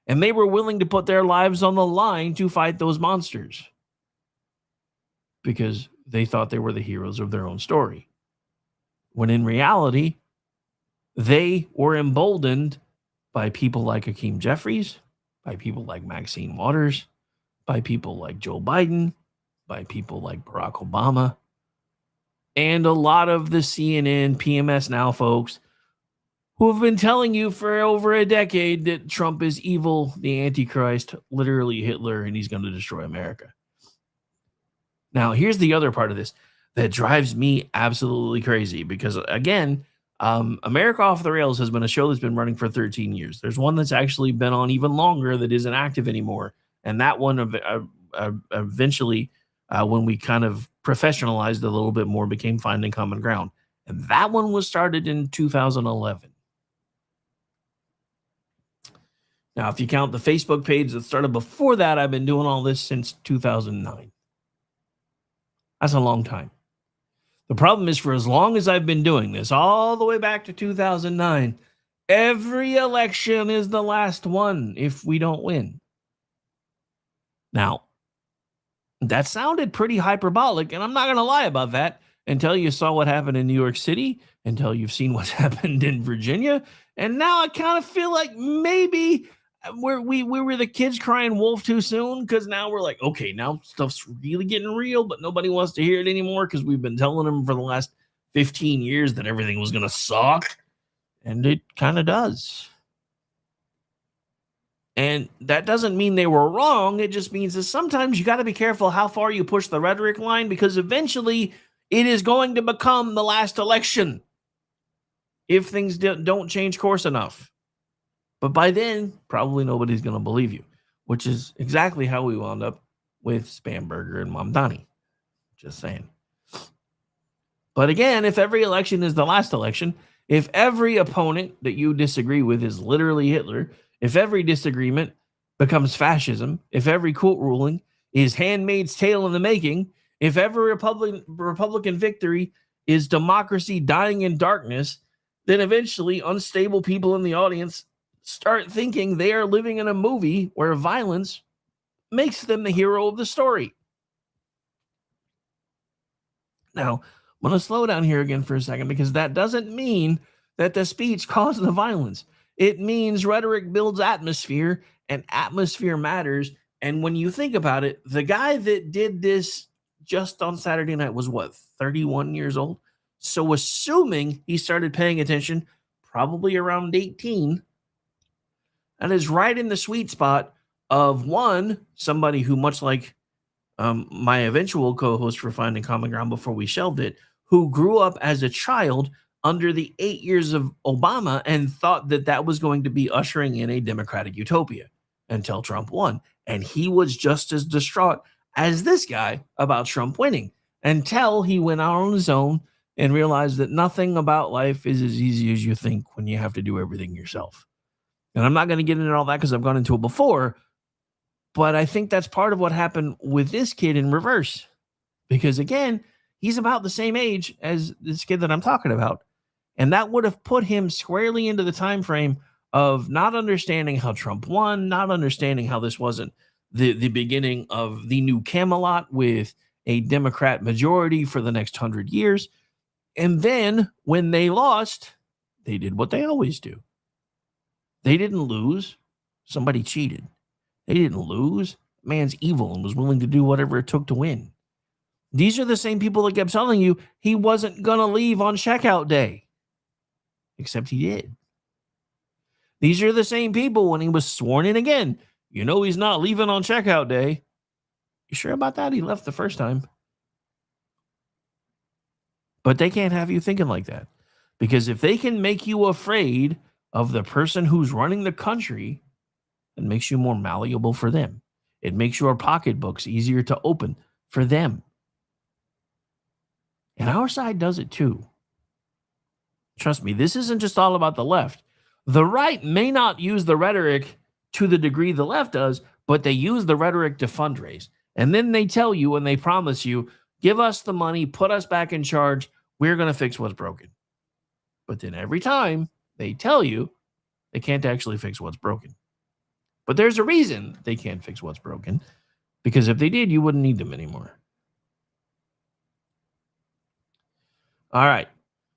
and they were willing to put their lives on the line to fight those monsters because they thought they were the heroes of their own story. When in reality, they were emboldened by people like Hakeem Jeffries, by people like Maxine Waters, by people like Joe Biden, by people like Barack Obama, and a lot of the CNN, PMS Now folks who have been telling you for over a decade that Trump is evil, the Antichrist, literally Hitler, and he's going to destroy America. Now, here's the other part of this that drives me absolutely crazy because, again, America Off the Rails has been a show that's been running for 13 years. There's one that's actually been on even longer that isn't active anymore. And that one eventually, when we kind of professionalized a little bit more, became Finding Common Ground. And that one was started in 2011. Now, if you count the Facebook page that started before that, I've been doing all this since 2009. That's a long time. The problem is, for as long as I've been doing this, all the way back to 2009, every election is the last one if we don't win. Now, that sounded pretty hyperbolic, and I'm not going to lie about that until you saw what happened in New York City, until you've seen what's happened in Virginia, and now I kind of feel like maybe we were the kids crying wolf too soon, because now we're like, okay, now stuff's really getting real, but nobody wants to hear it anymore because we've been telling them for the last 15 years that everything was going to suck, and it kind of does. And that doesn't mean they were wrong. It just means that sometimes you got to be careful how far you push the rhetoric line, because eventually it is going to become the last election if things don't change course enough. But by then, probably nobody's going to believe you, which is exactly how we wound up with Spamberger and Mamdani. Just saying. But again, if every election is the last election, if every opponent that you disagree with is literally Hitler, if every disagreement becomes fascism, if every court ruling is Handmaid's Tale in the making, if every Republican victory is democracy dying in darkness, then eventually unstable people in the audience start thinking they are living in a movie where violence makes them the hero of the story. Now, I'm going to slow down here again for a second, because that doesn't mean that the speech caused the violence. It means rhetoric builds atmosphere, and atmosphere matters. And when you think about it, the guy that did this just on Saturday night was, 31 years old? So assuming he started paying attention probably around 18, that is right in the sweet spot of, one, somebody who, much like my eventual co-host for Finding Common Ground before we shelved it, who grew up as a child under the 8 years of Obama and thought that that was going to be ushering in a democratic utopia until Trump won. And he was just as distraught as this guy about Trump winning, until he went out on his own and realized that nothing about life is as easy as you think when you have to do everything yourself. And I'm not going to get into all that because I've gone into it before, but I think that's part of what happened with this kid in reverse. Because again, he's about the same age as this kid that I'm talking about. And that would have put him squarely into the time frame of not understanding how Trump won, not understanding how this wasn't the beginning of the new Camelot with a Democrat majority for the next 100 years. And then when they lost, they did what they always do. They didn't lose. Somebody cheated. They didn't lose. Man's evil and was willing to do whatever it took to win. These are the same people that kept telling you he wasn't going to leave on checkout day. Except he did. These are the same people when he was sworn in again. You know he's not leaving on checkout day. You sure about that? He left the first time. But they can't have you thinking like that. Because if they can make you afraid of the person who's running the country, it makes you more malleable for them. It makes your pocketbooks easier to open for them. And our side does it too. Trust me, this isn't just all about the left. The right may not use the rhetoric to the degree the left does, but they use the rhetoric to fundraise. And then they tell you and they promise you, give us the money, put us back in charge, we're going to fix what's broken. But then every time they tell you, they can't actually fix what's broken. But there's a reason they can't fix what's broken, because if they did, you wouldn't need them anymore. All right.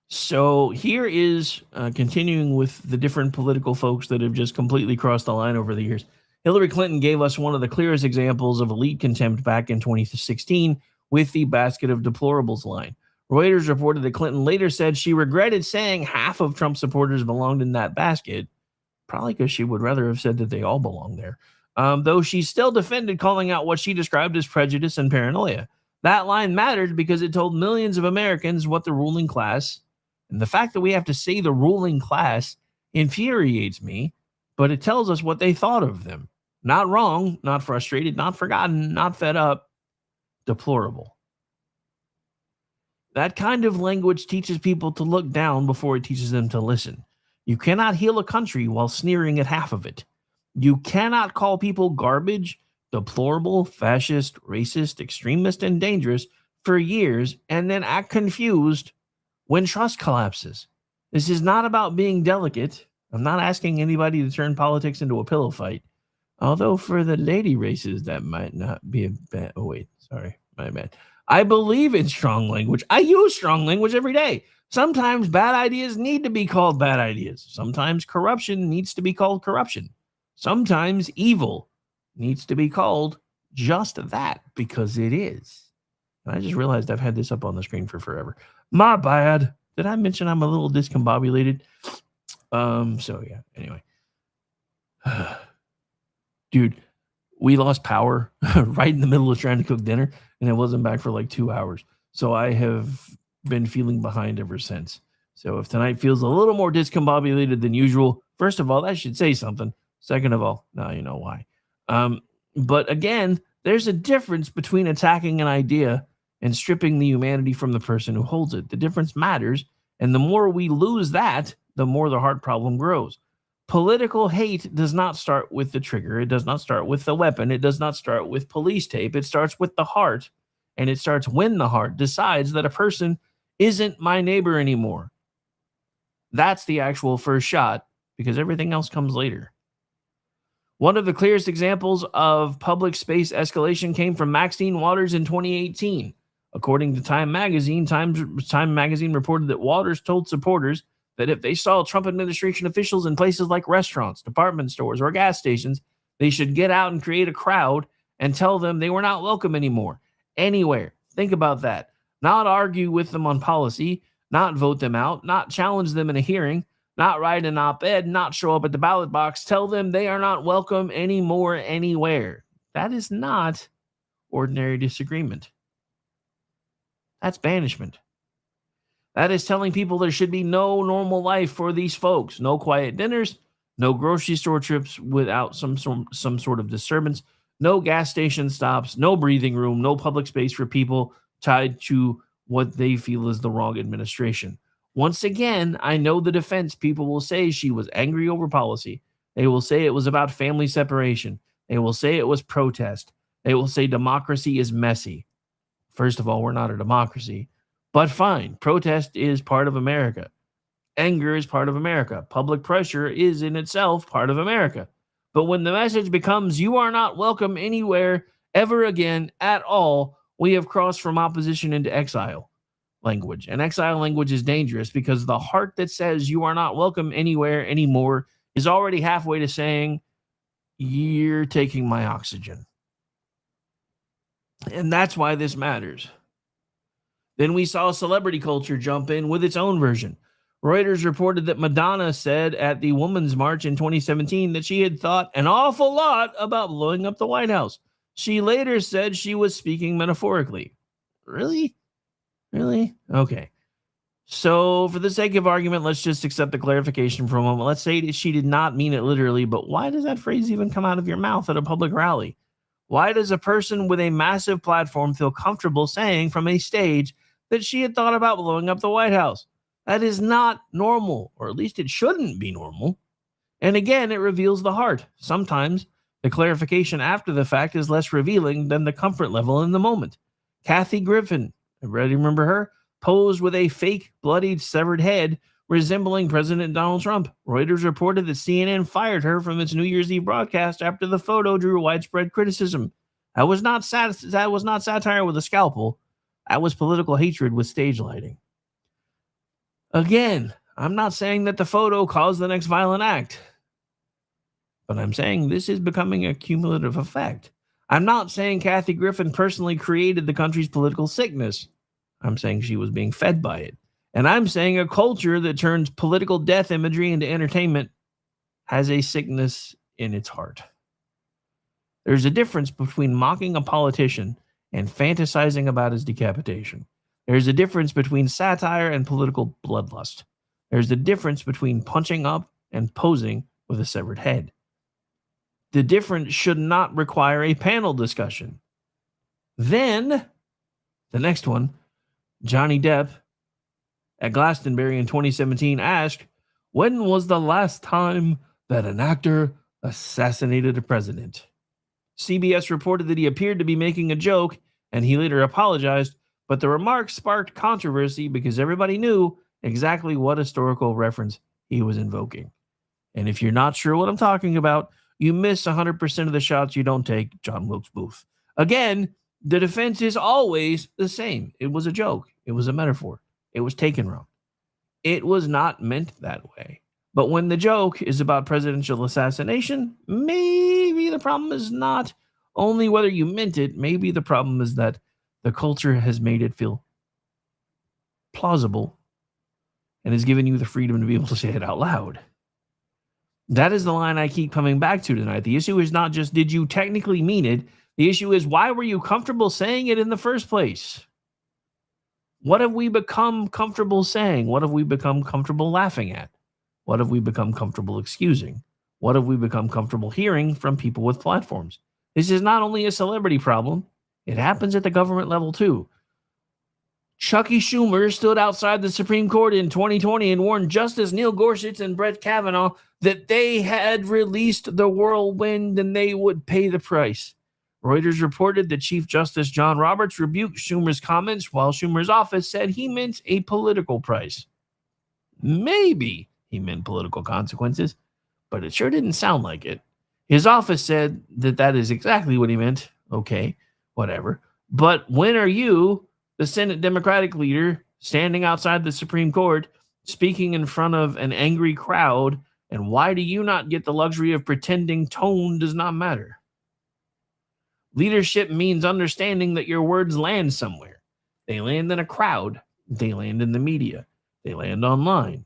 So here is continuing with the different political folks that have just completely crossed the line over the years. Hillary Clinton gave us one of the clearest examples of elite contempt back in 2016 with the basket of deplorables line. Reuters reported that Clinton later said she regretted saying half of Trump supporters belonged in that basket, probably because she would rather have said that they all belong there, though she still defended calling out what she described as prejudice and paranoia. That line mattered because it told millions of Americans what the ruling class, and the fact that we have to say the ruling class infuriates me, but it tells us what they thought of them. Not wrong, not frustrated, not forgotten, not fed up, deplorable. That kind of language teaches people to look down before it teaches them to listen. You cannot heal a country while sneering at half of it. You cannot call people garbage, deplorable, fascist, racist, extremist, and dangerous for years and then act confused when trust collapses. This is not about being delicate. I'm not asking anybody to turn politics into a pillow fight. Although for the lady races, that might not be a bad... Oh, wait. Sorry. My bad. I believe in strong language. I use strong language every day. Sometimes bad ideas need to be called bad ideas. Sometimes corruption needs to be called corruption. Sometimes evil needs to be called just that, because it is. And I just realized I've had this up on the screen for forever. My bad. Did I mention I'm a little discombobulated? So yeah, anyway. Dude, we lost power right in the middle of trying to cook dinner, and it wasn't back for like 2 hours. So I have been feeling behind ever since. So if tonight feels a little more discombobulated than usual, first of all, that should say something. Second of all, now you know why. But again, there's a difference between attacking an idea and stripping the humanity from the person who holds it. The difference matters, and the more we lose that, the more the heart problem grows. Political hate does not start with the trigger. It does not start with the weapon. It does not start with police tape. It starts with the heart, and it starts when the heart decides that a person isn't my neighbor anymore. That's the actual first shot, because everything else comes later. One of the clearest examples of public space escalation came from Maxine Waters in 2018. According to Time Magazine, Time Magazine reported that Waters told supporters that if they saw Trump administration officials in places like restaurants, department stores, or gas stations, they should get out and create a crowd and tell them they were not welcome anymore, anywhere. Think about that. Not argue with them on policy, not vote them out, not challenge them in a hearing, not write an op-ed, not show up at the ballot box, tell them they are not welcome anymore, anywhere. That is not ordinary disagreement. That's banishment. That is telling people there should be no normal life for these folks. No quiet dinners, no grocery store trips without some sort of disturbance, no gas station stops, no breathing room, no public space for people tied to what they feel is the wrong administration. Once again, I know the defense people will say she was angry over policy. They will say it was about family separation. They will say it was protest. They will say democracy is messy. First of all, we're not a democracy. But fine, protest is part of America. Anger is part of America. Public pressure is in itself part of America. But when the message becomes you are not welcome anywhere ever again at all, we have crossed from opposition into exile language. And exile language is dangerous because the heart that says you are not welcome anywhere anymore is already halfway to saying you're taking my oxygen. And that's why this matters. Then we saw celebrity culture jump in with its own version. Reuters reported that Madonna said at the Women's March in 2017 that she had thought an awful lot about blowing up the White House. She later said she was speaking metaphorically. Really? Really? Okay. So for the sake of argument, let's just accept the clarification for a moment. Let's say that she did not mean it literally, but why does that phrase even come out of your mouth at a public rally? Why does a person with a massive platform feel comfortable saying from a stage that she had thought about blowing up the White House? That is not normal, or at least it shouldn't be normal. And again, it reveals the heart. Sometimes the clarification after the fact is less revealing than the comfort level in the moment. Kathy Griffin, everybody remember her? Posed with a fake, bloodied, severed head resembling President Donald Trump. Reuters reported that CNN fired her from its New Year's Eve broadcast after the photo drew widespread criticism. That was not satire with a scalpel. That was political hatred with stage lighting. Again, I'm not saying that the photo caused the next violent act, but I'm saying this is becoming a cumulative effect. I'm not saying Kathy Griffin personally created the country's political sickness. I'm saying she was being fed by it. And I'm saying a culture that turns political death imagery into entertainment has a sickness in its heart. There's a difference between mocking a politician and fantasizing about his decapitation. There's a difference between satire and political bloodlust. There's a difference between punching up and posing with a severed head. The difference should not require a panel discussion. Then, the next one, Johnny Depp at Glastonbury in 2017 asked, when was the last time that an actor assassinated a president? CBS reported that he appeared to be making a joke, and he later apologized, but the remark sparked controversy because everybody knew exactly what historical reference he was invoking. And if you're not sure what I'm talking about, you miss 100% of the shots you don't take, John Wilkes Booth. Again, the defense is always the same. It was a joke. It was a metaphor. It was taken wrong. It was not meant that way. But when the joke is about presidential assassination, maybe the problem is not only whether you meant it, maybe the problem is that the culture has made it feel plausible and has given you the freedom to be able to say it out loud. That is the line I keep coming back to tonight. The issue is not just, did you technically mean it? The issue is, why were you comfortable saying it in the first place? What have we become comfortable saying? What have we become comfortable laughing at? What have we become comfortable excusing? What have we become comfortable hearing from people with platforms? This is not only a celebrity problem, it happens at the government level too. Chucky Schumer stood outside the Supreme Court in 2020 and warned Justice Neil Gorsuch and Brett Kavanaugh that they had released the whirlwind and they would pay the price. Reuters reported that Chief Justice John Roberts rebuked Schumer's comments while Schumer's office said he meant a political price. Maybe he meant political consequences, but it sure didn't sound like it. His office said that that is exactly what he meant. Okay, whatever. But when are you, the Senate Democratic leader, standing outside the Supreme Court, speaking in front of an angry crowd, and why do you not get the luxury of pretending tone does not matter? Leadership means understanding that your words land somewhere. They land in a crowd. They land in the media. They land online.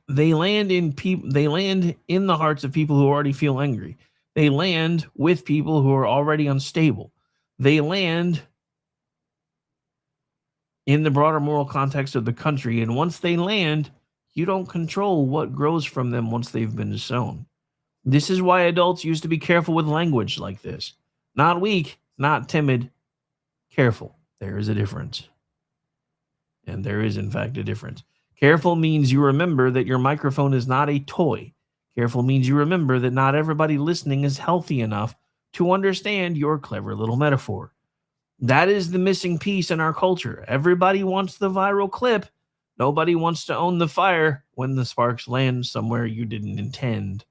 They land in the hearts of people who already feel angry. They land with people who are already unstable. They land in the broader moral context of the country. And once they land, you don't control what grows from them once they've been sown. This is why adults used to be careful with language like this. Not weak, not timid, careful. There is a difference. And there is, in fact, a difference. Careful means you remember that your microphone is not a toy. Careful means you remember that not everybody listening is healthy enough to understand your clever little metaphor. That is the missing piece in our culture. Everybody wants the viral clip. Nobody wants to own the fire when the sparks land somewhere you didn't intend.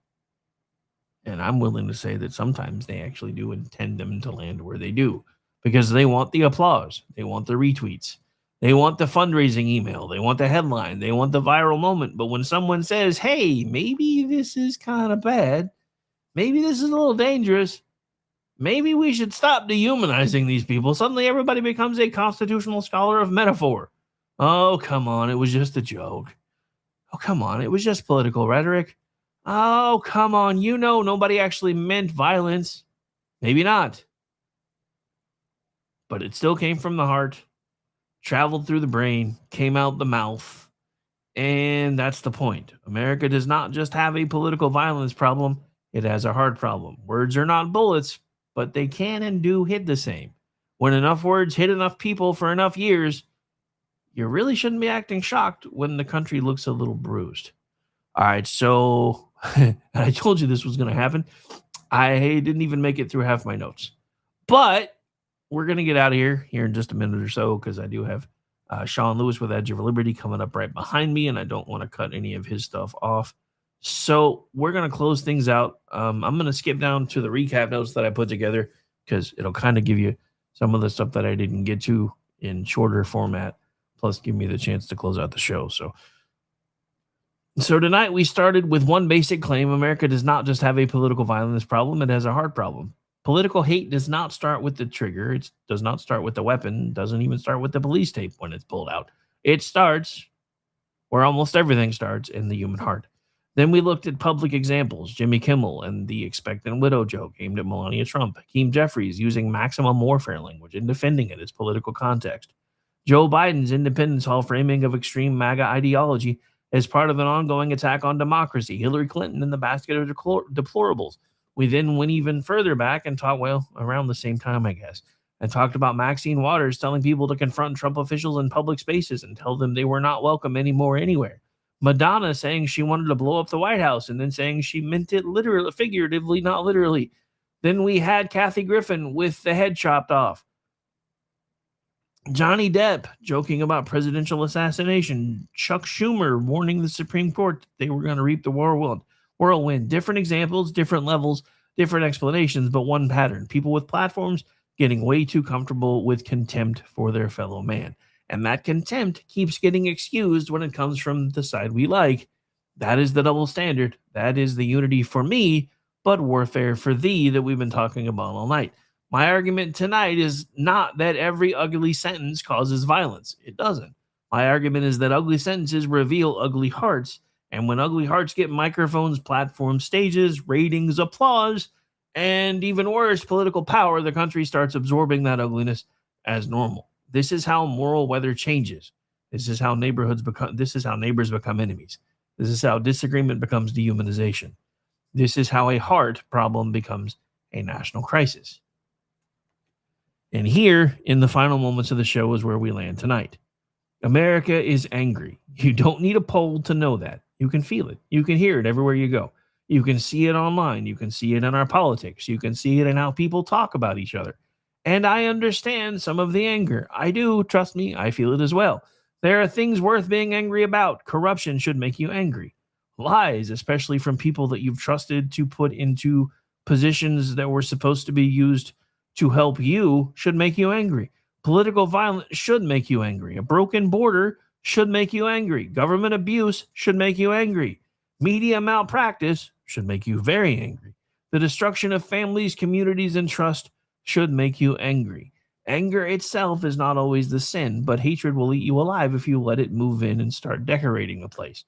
And I'm willing to say that sometimes they actually do intend them to land where they do, because they want the applause. They want the retweets. They want the fundraising email. They want the headline. They want the viral moment. But when someone says, hey, maybe this is kind of bad, maybe this is a little dangerous. Maybe we should stop dehumanizing these people. Suddenly everybody becomes a constitutional scholar of metaphor. Oh, come on. It was just a joke. Oh, come on. It was just political rhetoric. Oh, come on. You know, nobody actually meant violence. Maybe not. But it still came from the heart, traveled through the brain, came out the mouth. And that's the point. America does not just have a political violence problem, it has a heart problem. Words are not bullets, but they can and do hit the same. When enough words hit enough people for enough years, you really shouldn't be acting shocked when the country looks a little bruised. All right, so I told you this was going to happen. I didn't even make it through half my notes. But we're going to get out of here in just a minute or so because I do have Sean Lewis with Edge of Liberty coming up right behind me, and I don't want to cut any of his stuff off. So we're going to close things out. I'm going to skip down to the recap notes that I put together because it'll kind of give you some of the stuff that I didn't get to in shorter format, plus give me the chance to close out the show. So tonight we started with one basic claim. America does not just have a political violence problem, it has a heart problem. Political hate does not start with the trigger. It does not start with the weapon. Doesn't even start with the police tape when it's pulled out. It starts where almost everything starts, in the human heart. Then we looked at public examples, Jimmy Kimmel and the expectant widow joke aimed at Melania Trump, Hakeem Jeffries using maximum warfare language and defending it its political context, Joe Biden's Independence Hall framing of extreme MAGA ideology as part of an ongoing attack on democracy, Hillary Clinton and the basket of deplorables. We then went even further back and talked, well, around the same time, I guess, and talked about Maxine Waters telling people to confront Trump officials in public spaces and tell them they were not welcome anymore anywhere. Madonna saying she wanted to blow up the White House and then saying she meant it literally, figuratively, not literally. Then we had Kathy Griffin with the head chopped off. Johnny Depp joking about presidential assassination. Chuck Schumer warning the Supreme Court they were going to reap the whirlwind. Different examples, different levels, different explanations, but one pattern. People with platforms getting way too comfortable with contempt for their fellow man. And that contempt keeps getting excused when it comes from the side we like. That is the double standard. That is the unity for me, but warfare for thee that we've been talking about all night. My argument tonight is not that every ugly sentence causes violence. It doesn't. My argument is that ugly sentences reveal ugly hearts. And when ugly hearts get microphones, platforms, stages, ratings, applause, and even worse, political power, the country starts absorbing that ugliness as normal. This is how moral weather changes. This is how neighbors become enemies. This is how disagreement becomes dehumanization. This is how a heart problem becomes a national crisis. And here, in the final moments of the show, is where we land tonight. America is angry. You don't need a poll to know that. You can feel it. You can hear it everywhere you go. You can see it online. You can see it in our politics. You can see it in how people talk about each other. And I understand some of the anger. I do. Trust me, I feel it as well. There are things worth being angry about. Corruption should make you angry. Lies, especially from people that you've trusted to put into positions that were supposed to be used to help you, should make you angry. Political violence should make you angry. A broken border should make you angry. Government abuse should make you angry. Media malpractice should make you very angry. The destruction of families, communities, and trust should make you angry. Anger itself is not always the sin, but hatred will eat you alive if you let it move in and start decorating a place.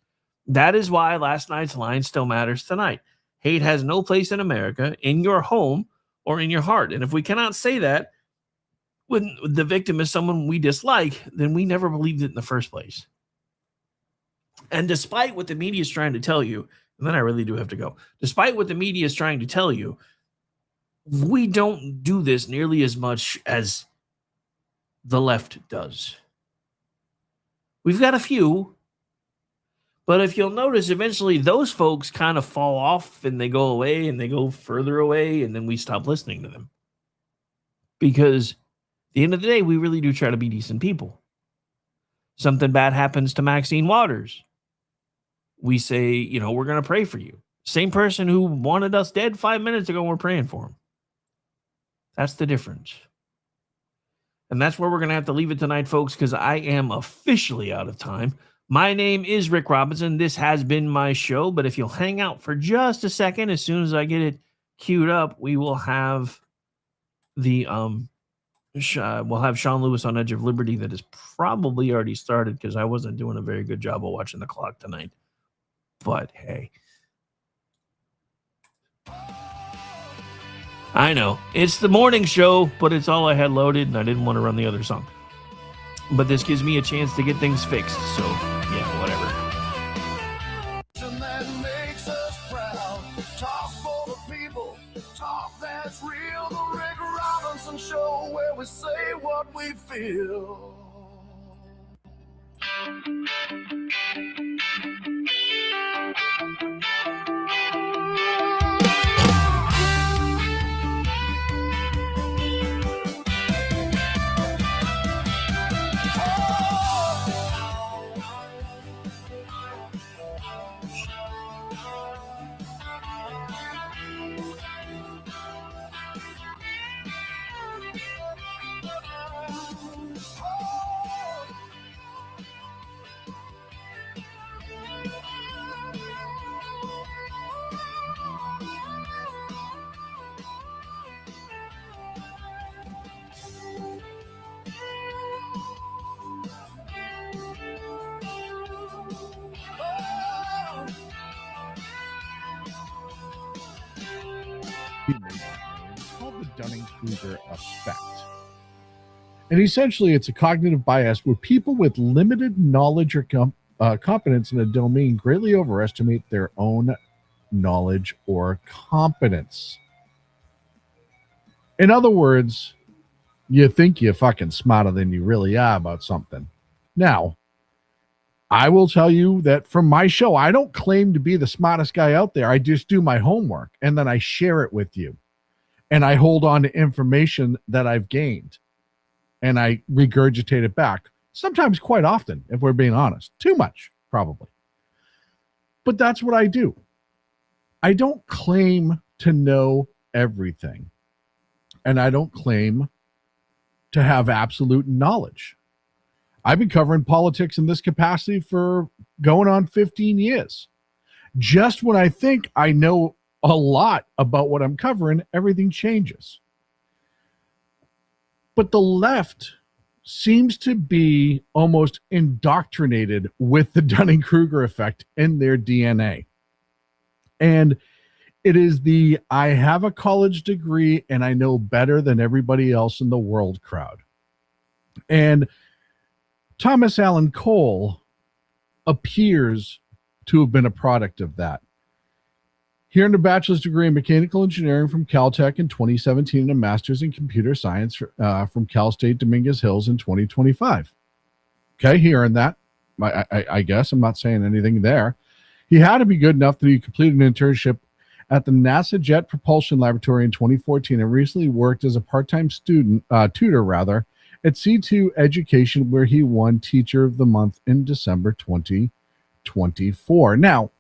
That is why last night's line still matters tonight. Hate has no place in America, in your home, or in your heart. And if we cannot say that when the victim is someone we dislike, then we never believed it in the first place. And despite what the media is trying to tell you, and then I really do have to go, despite what the media is trying to tell you, we don't do this nearly as much as the left does. We've got a few, but if you'll notice, eventually those folks kind of fall off and they go away and they go further away, and then we stop listening to them. Because at the end of the day, we really do try to be decent people. Something bad happens to Maxine Waters. We say, we're going to pray for you. Same person who wanted us dead 5 minutes ago, we're praying for him. That's the difference. And that's where we're going to have to leave it tonight, folks, because I am officially out of time. My name is Rick Robinson. This has been my show, but if you'll hang out for just a second, as soon as I get it queued up, we will have the we'll have Sean Lewis on Edge of Liberty that is probably already started because I wasn't doing a very good job of watching the clock tonight. But hey, I know it's the morning show, but it's all I had loaded, and I didn't want to run the other song. But this gives me a chance to get things fixed. So yeah, whatever. That makes us proud. Talk for the people. Talk that's real. The Rick Robinson Show, where we say what we feel. It's called the Dunning-Kruger effect. And essentially, it's a cognitive bias where people with limited knowledge or competence in a domain greatly overestimate their own knowledge or competence. In other words, you think you're fucking smarter than you really are about something. Now, I will tell you that from my show, I don't claim to be the smartest guy out there. I just do my homework, and then I share it with you. And I hold on to information that I've gained, and I regurgitate it back. Sometimes quite often, if we're being honest. Too much, probably. But that's what I do. I don't claim to know everything. And I don't claim to have absolute knowledge. I've been covering politics in this capacity for going on 15 years. Just when I think I know a lot about what I'm covering, everything changes. But the left seems to be almost indoctrinated with the Dunning-Kruger effect in their DNA. And it is the I have a college degree and I know better than everybody else in the world crowd. And Thomas Allen Cole appears to have been a product of that. He earned a bachelor's degree in mechanical engineering from Caltech in 2017 and a master's in computer science from Cal State Dominguez Hills in 2025. Okay, he earned that. I guess I'm not saying anything there. He had to be good enough that he completed an internship at the NASA Jet Propulsion Laboratory in 2014 and recently worked as a part-time tutor at C2 Education, where he won Teacher of the Month in December 2024. Now,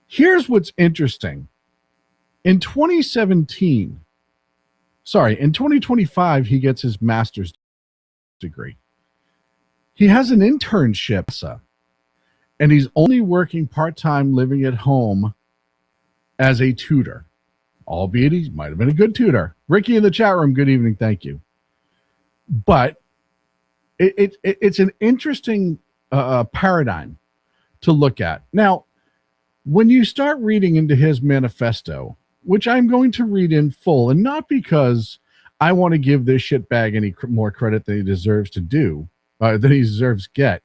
here's what's interesting. In 2025, he gets his master's degree. He has an internship, and he's only working part-time living at home as a tutor, albeit he might have been a good tutor. Ricky in the chat room, good evening, thank you. But it's an interesting paradigm to look at. Now, when you start reading into his manifesto, which I'm going to read in full, and not because I want to give this shitbag any more credit than he deserves to do, than he deserves get,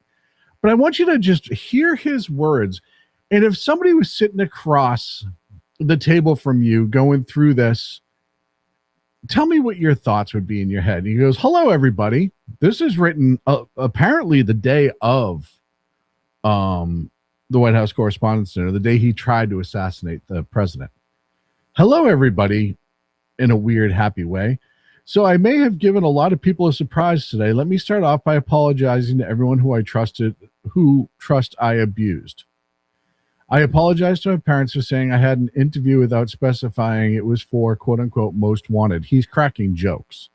but I want you to just hear his words. And if somebody was sitting across the table from you going through this, tell me what your thoughts would be in your head. He goes, hello, everybody. This is written apparently the day of the White House Correspondents' Dinner, the day he tried to assassinate the president. Hello, everybody, in a weird, happy way. So I may have given a lot of people a surprise today. Let me start off by apologizing to everyone who I abused. I apologize to my parents for saying I had an interview without specifying it was for quote-unquote most wanted. He's cracking jokes.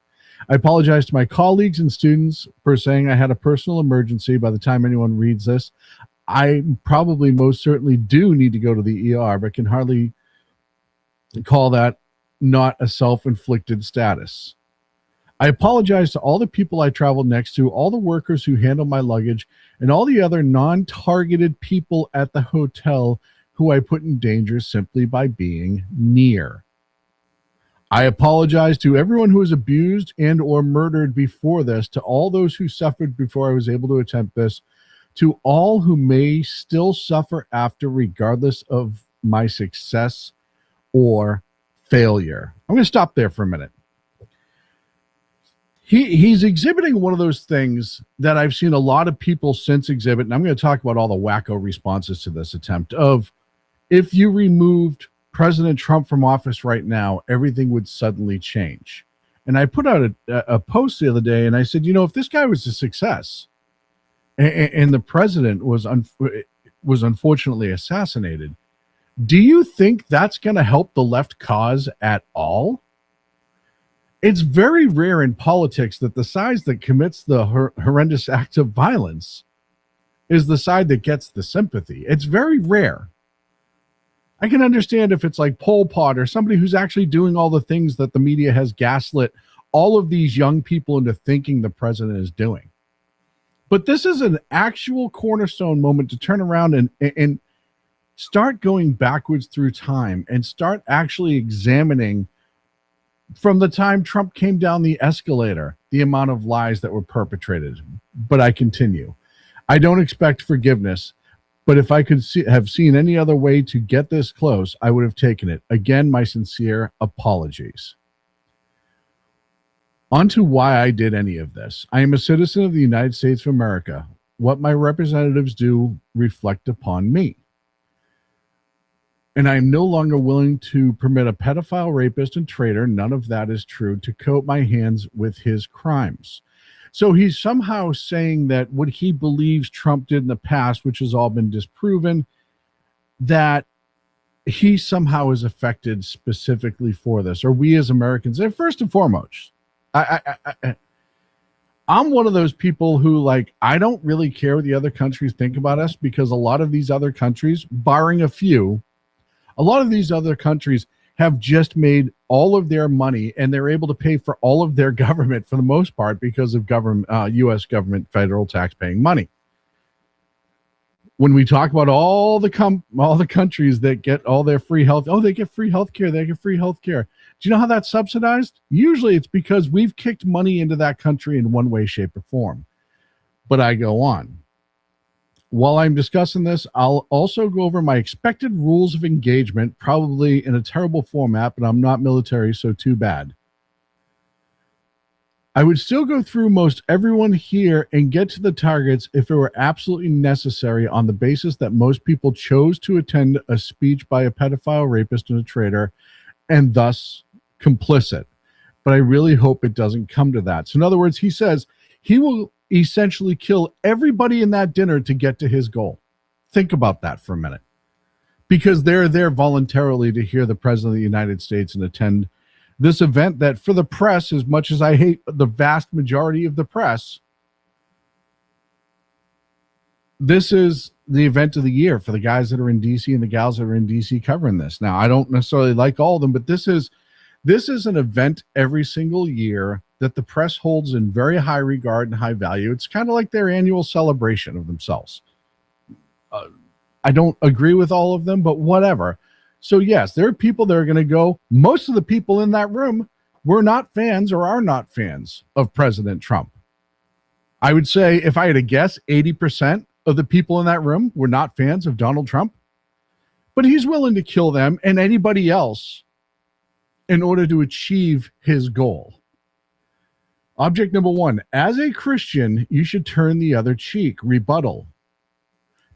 I apologize to my colleagues and students for saying I had a personal emergency. By the time anyone reads this, I probably most certainly do need to go to the ER, but can hardly call that not a self-inflicted status. I apologize to all the people I traveled next to, all the workers who handled my luggage, and all the other non-targeted people at the hotel who I put in danger simply by being near. I apologize to everyone who was abused and or murdered before this, to all those who suffered before I was able to attempt this, to all who may still suffer after, regardless of my success or failure. I'm going to stop there for a minute. He's exhibiting one of those things that I've seen a lot of people since exhibit, and I'm going to talk about all the wacko responses to this attempt of, if you removed President Trump from office right now, everything would suddenly change. And I put out a post the other day, and I said, if this guy was a success and the president was unfortunately assassinated, do you think that's going to help the left cause at all? It's very rare in politics that the side that commits the horrendous act of violence is the side that gets the sympathy. It's very rare. I can understand if it's like Pol Pot or somebody who's actually doing all the things that the media has gaslit all of these young people into thinking the president is doing. But this is an actual cornerstone moment to turn around and start going backwards through time and start actually examining, from the time Trump came down the escalator, the amount of lies that were perpetrated. But I continue. I don't expect forgiveness, but if I could have seen any other way to get this close, I would have taken it. Again, my sincere apologies. On to why I did any of this. I am a citizen of the United States of America. What my representatives do reflect upon me. And I am no longer willing to permit a pedophile, rapist, and traitor, none of that is true, to coat my hands with his crimes. So he's somehow saying that what he believes Trump did in the past, which has all been disproven, that he somehow is affected specifically for this, or we as Americans. And first and foremost, I'm one of those people who, I don't really care what the other countries think about us, because a lot of these other countries, barring a few, a lot of these other countries have just made all of their money, and they're able to pay for all of their government for the most part because of government, U.S. government, federal tax-paying money. When we talk about all the countries that get all their free health, they get free health care, they get free health care. Do you know how that's subsidized? Usually it's because we've kicked money into that country in one way, shape, or form. But I go on. While I'm discussing this, I'll also go over my expected rules of engagement, probably in a terrible format, but I'm not military, so too bad. I would still go through most everyone here and get to the targets if it were absolutely necessary, on the basis that most people chose to attend a speech by a pedophile, rapist, and a traitor, and thus complicit. But I really hope it doesn't come to that. So in other words, he says he will essentially kill everybody in that dinner to get to his goal. Think about that for a minute. Because they're there voluntarily to hear the President of the United States and attend this event that, for the press, as much as I hate the vast majority of the press, this is the event of the year for the guys that are in DC and the gals that are in DC covering this. Now, I don't necessarily like all of them, but this is an event every single year that the press holds in very high regard and high value. It's kind of like their annual celebration of themselves. I don't agree with all of them, but whatever. So yes, there are people that are going to go. Most of the people in that room were not fans or are not fans of President Trump. I would say, if I had to guess, 80% of the people in that room were not fans of Donald Trump. But he's willing to kill them and anybody else in order to achieve his goal. Object number 1, as a Christian, you should turn the other cheek. Rebuttal.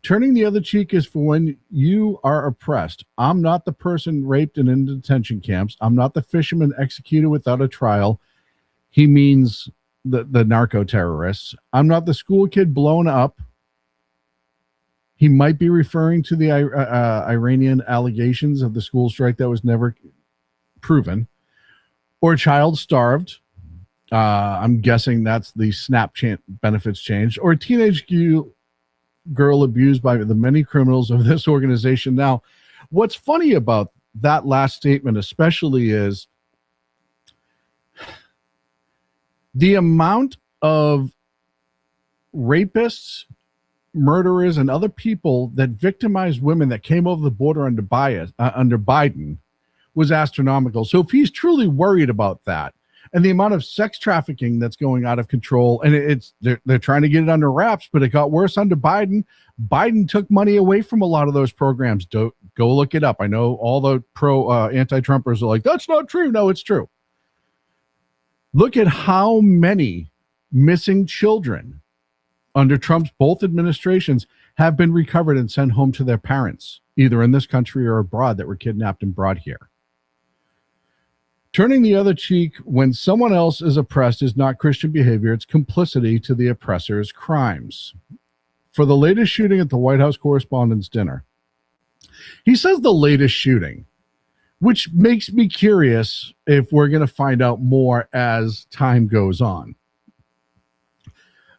Turning the other cheek is for when you are oppressed. I'm not the person raped and in detention camps. I'm not the fisherman executed without a trial. He means the narco terrorists. I'm not the school kid blown up. He might be referring to the Iranian allegations of the school strike that was never proven. Or a child starved. I'm guessing that's the SNAP benefits change. Or a teenage girl abused by the many criminals of this organization. Now, what's funny about that last statement especially is The amount of rapists, murderers, and other people that victimized women that came over the border under Biden was astronomical. So if he's truly worried about that, and the amount of sex trafficking that's going out of control, and they're trying to get it under wraps, but it got worse under Biden. Biden took money away from a lot of those programs. Go look it up. I know all the anti-Trumpers are like, that's not true. No, it's true. Look at how many missing children under Trump's both administrations have been recovered and sent home to their parents, either in this country or abroad, that were kidnapped and brought here. Turning the other cheek when someone else is oppressed is not Christian behavior. It's complicity to the oppressor's crimes. For the latest shooting at the White House Correspondents' Dinner, he says the latest shooting, which makes me curious if we're going to find out more as time goes on.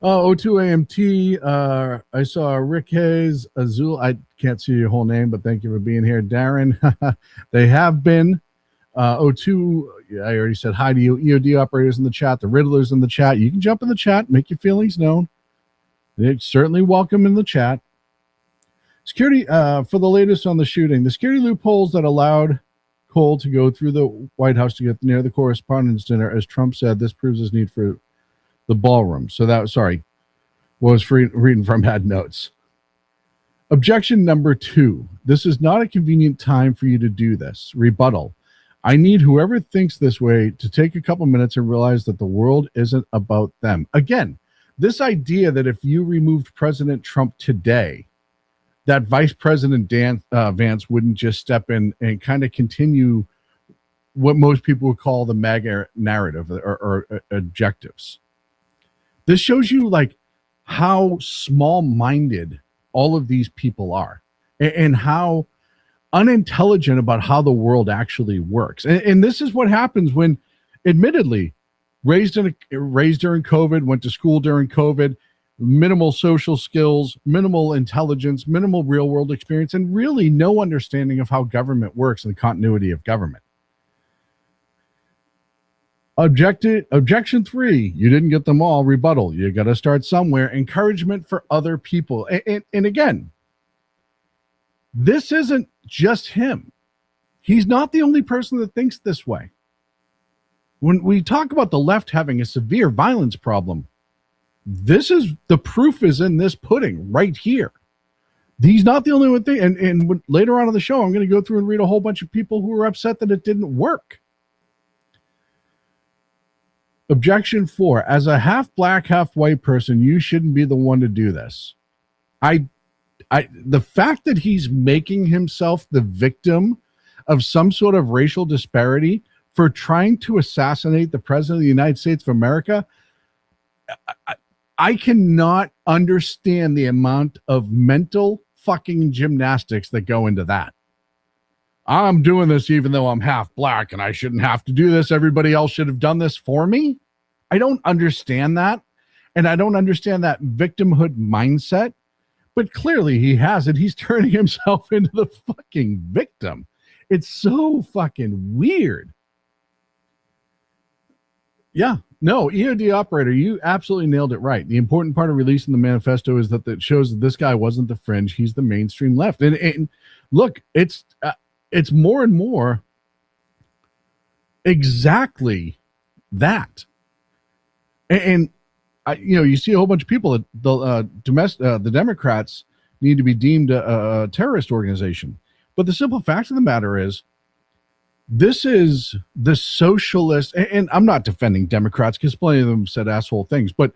O2AMT, I saw Rick Hayes, Azul. I can't see your whole name, but thank you for being here. Darren, they have been. O2, I already said hi to you. EOD operators in the chat, the Riddlers in the chat. You can jump in the chat, make your feelings known. They're certainly welcome in the chat. Security, for the latest on the shooting, the security loopholes that allowed Cole to go through the White House to get near the Correspondents' Dinner, as Trump said, this proves his need for the ballroom. So that, sorry, was reading from had notes. Objection number 2. This is not a convenient time for you to do this. Rebuttal. I need whoever thinks this way to take a couple minutes and realize that the world isn't about them. Again, this idea that if you removed President Trump today, that Vice President Vance wouldn't just step in and kind of continue what most people would call the MAGA narrative or objectives. This shows you like how small-minded all of these people are and how unintelligent about how the world actually works. And this is what happens when, admittedly, raised during COVID, went to school during COVID, minimal social skills, minimal intelligence, minimal real world experience, and really no understanding of how government works and the continuity of government. Objection 3, you didn't get them all. Rebuttal, you got to start somewhere. Encouragement for other people. And again, this isn't just him. He's not the only person that thinks this way. When we talk about the left having a severe violence problem, this is the proof is in this pudding right here. He's not the only one thing. And later on in the show, I'm going to go through and read a whole bunch of people who were upset that it didn't work. Objection 4, as a half black, half white person, you shouldn't be the one to do this. The fact that he's making himself the victim of some sort of racial disparity for trying to assassinate the president of the United States of America, I cannot understand the amount of mental fucking gymnastics that go into that. I'm doing this even though I'm half black and I shouldn't have to do this. Everybody else should have done this for me. I don't understand that. And I don't understand that victimhood mindset. But clearly he has it. He's turning himself into the fucking victim. It's so fucking weird. Yeah, no, EOD operator, you absolutely nailed it right. The important part of releasing the manifesto is that it shows that this guy wasn't the fringe. He's the mainstream left. And look, it's more and more exactly that. And you see a whole bunch of people that the Democrats need to be deemed a terrorist organization. But the simple fact of the matter is, this is the socialist, and I'm not defending Democrats because plenty of them said asshole things, but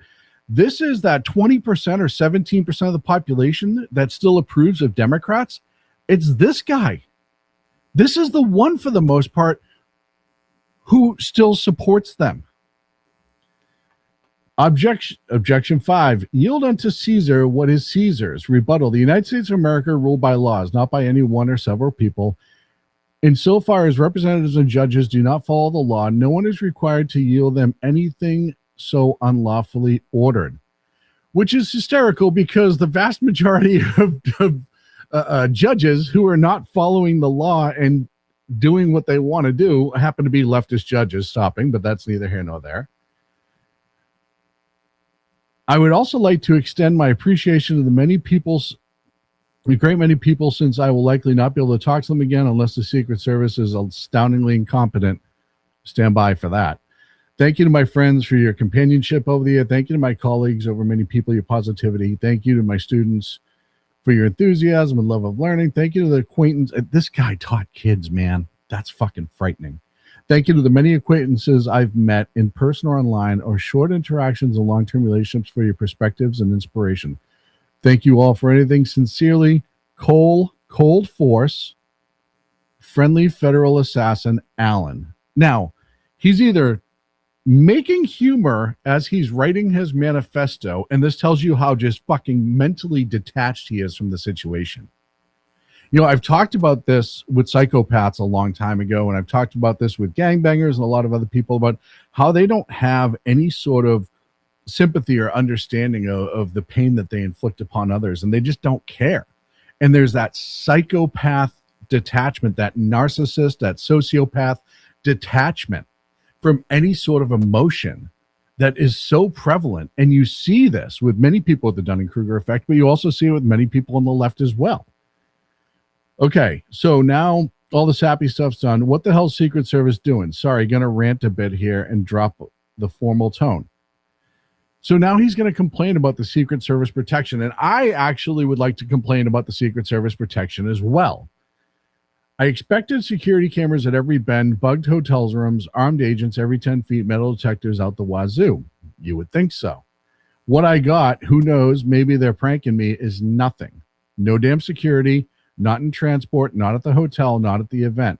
this is that 20% or 17% of the population that still approves of Democrats. It's this guy. This is the one, for the most part, who still supports them. Objection 5, yield unto Caesar what is Caesar's. Rebuttal, the United States of America are ruled by laws, not by any one or several people. Insofar as representatives and judges do not follow the law, no one is required to yield them anything so unlawfully ordered. Which is hysterical because the vast majority of judges who are not following the law and doing what they want to do happen to be leftist judges stopping, but that's neither here nor there. I would also like to extend my appreciation to a great many people, since I will likely not be able to talk to them again unless the Secret Service is astoundingly incompetent. Stand by for that. Thank you to my friends for your companionship over the year. Thank you to my colleagues, over many people, your positivity. Thank you to my students for your enthusiasm and love of learning. Thank you to the acquaintance. This guy taught kids, man. That's fucking frightening. Thank you to the many acquaintances I've met in person or online, or short interactions and long-term relationships, for your perspectives and inspiration. Thank you all for anything. Sincerely, Cold Force, Friendly Federal Assassin, Alan. Now, he's either making humor as he's writing his manifesto, and this tells you how just fucking mentally detached he is from the situation. You know, I've talked about this with psychopaths a long time ago, and I've talked about this with gangbangers and a lot of other people about how they don't have any sort of sympathy or understanding of the pain that they inflict upon others, and they just don't care. And there's that psychopath detachment, that narcissist, that sociopath detachment from any sort of emotion that is so prevalent. And you see this with many people with the Dunning-Kruger effect, but you also see it with many people on the left as well. Okay, so now all the sappy stuff's done. What the hell's Secret Service doing? Sorry, going to rant a bit here and drop the formal tone. So now he's going to complain about the Secret Service protection, and I actually would like to complain about the Secret Service protection as well. I expected security cameras at every bend, bugged hotels rooms, armed agents every 10 feet, metal detectors out the wazoo. You would think so. What I got, who knows, maybe they're pranking me, is nothing. No damn security, not in transport, not at the hotel, not at the event.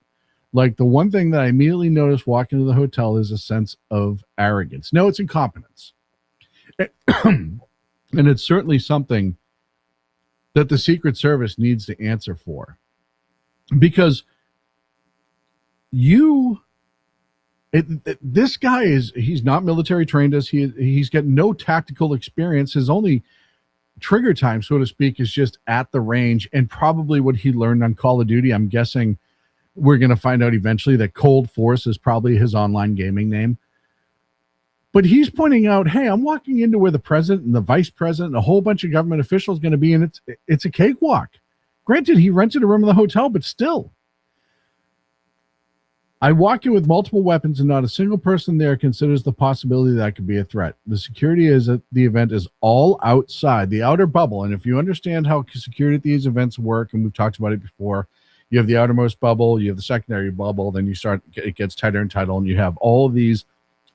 Like, the one thing that I immediately noticed walking into the hotel is a sense of arrogance. No, it's incompetence. And it's certainly something that the Secret Service needs to answer for. Because this guy he's not military trained as he's got no tactical experience. His only trigger time, so to speak, is just at the range, and probably what he learned on Call of Duty. I'm guessing we're going to find out eventually that Cold Force is probably his online gaming name. But he's pointing out, hey, I'm walking into where the president and the vice president and a whole bunch of government officials are going to be, and it's a cakewalk. Granted, he rented a room in the hotel, but still. I walk in with multiple weapons, and not a single person there considers the possibility that could be a threat. The security at the event is all outside, the outer bubble. And if you understand how security at these events work, and we've talked about it before, you have the outermost bubble, you have the secondary bubble, then it gets tighter and tighter, and you have all of these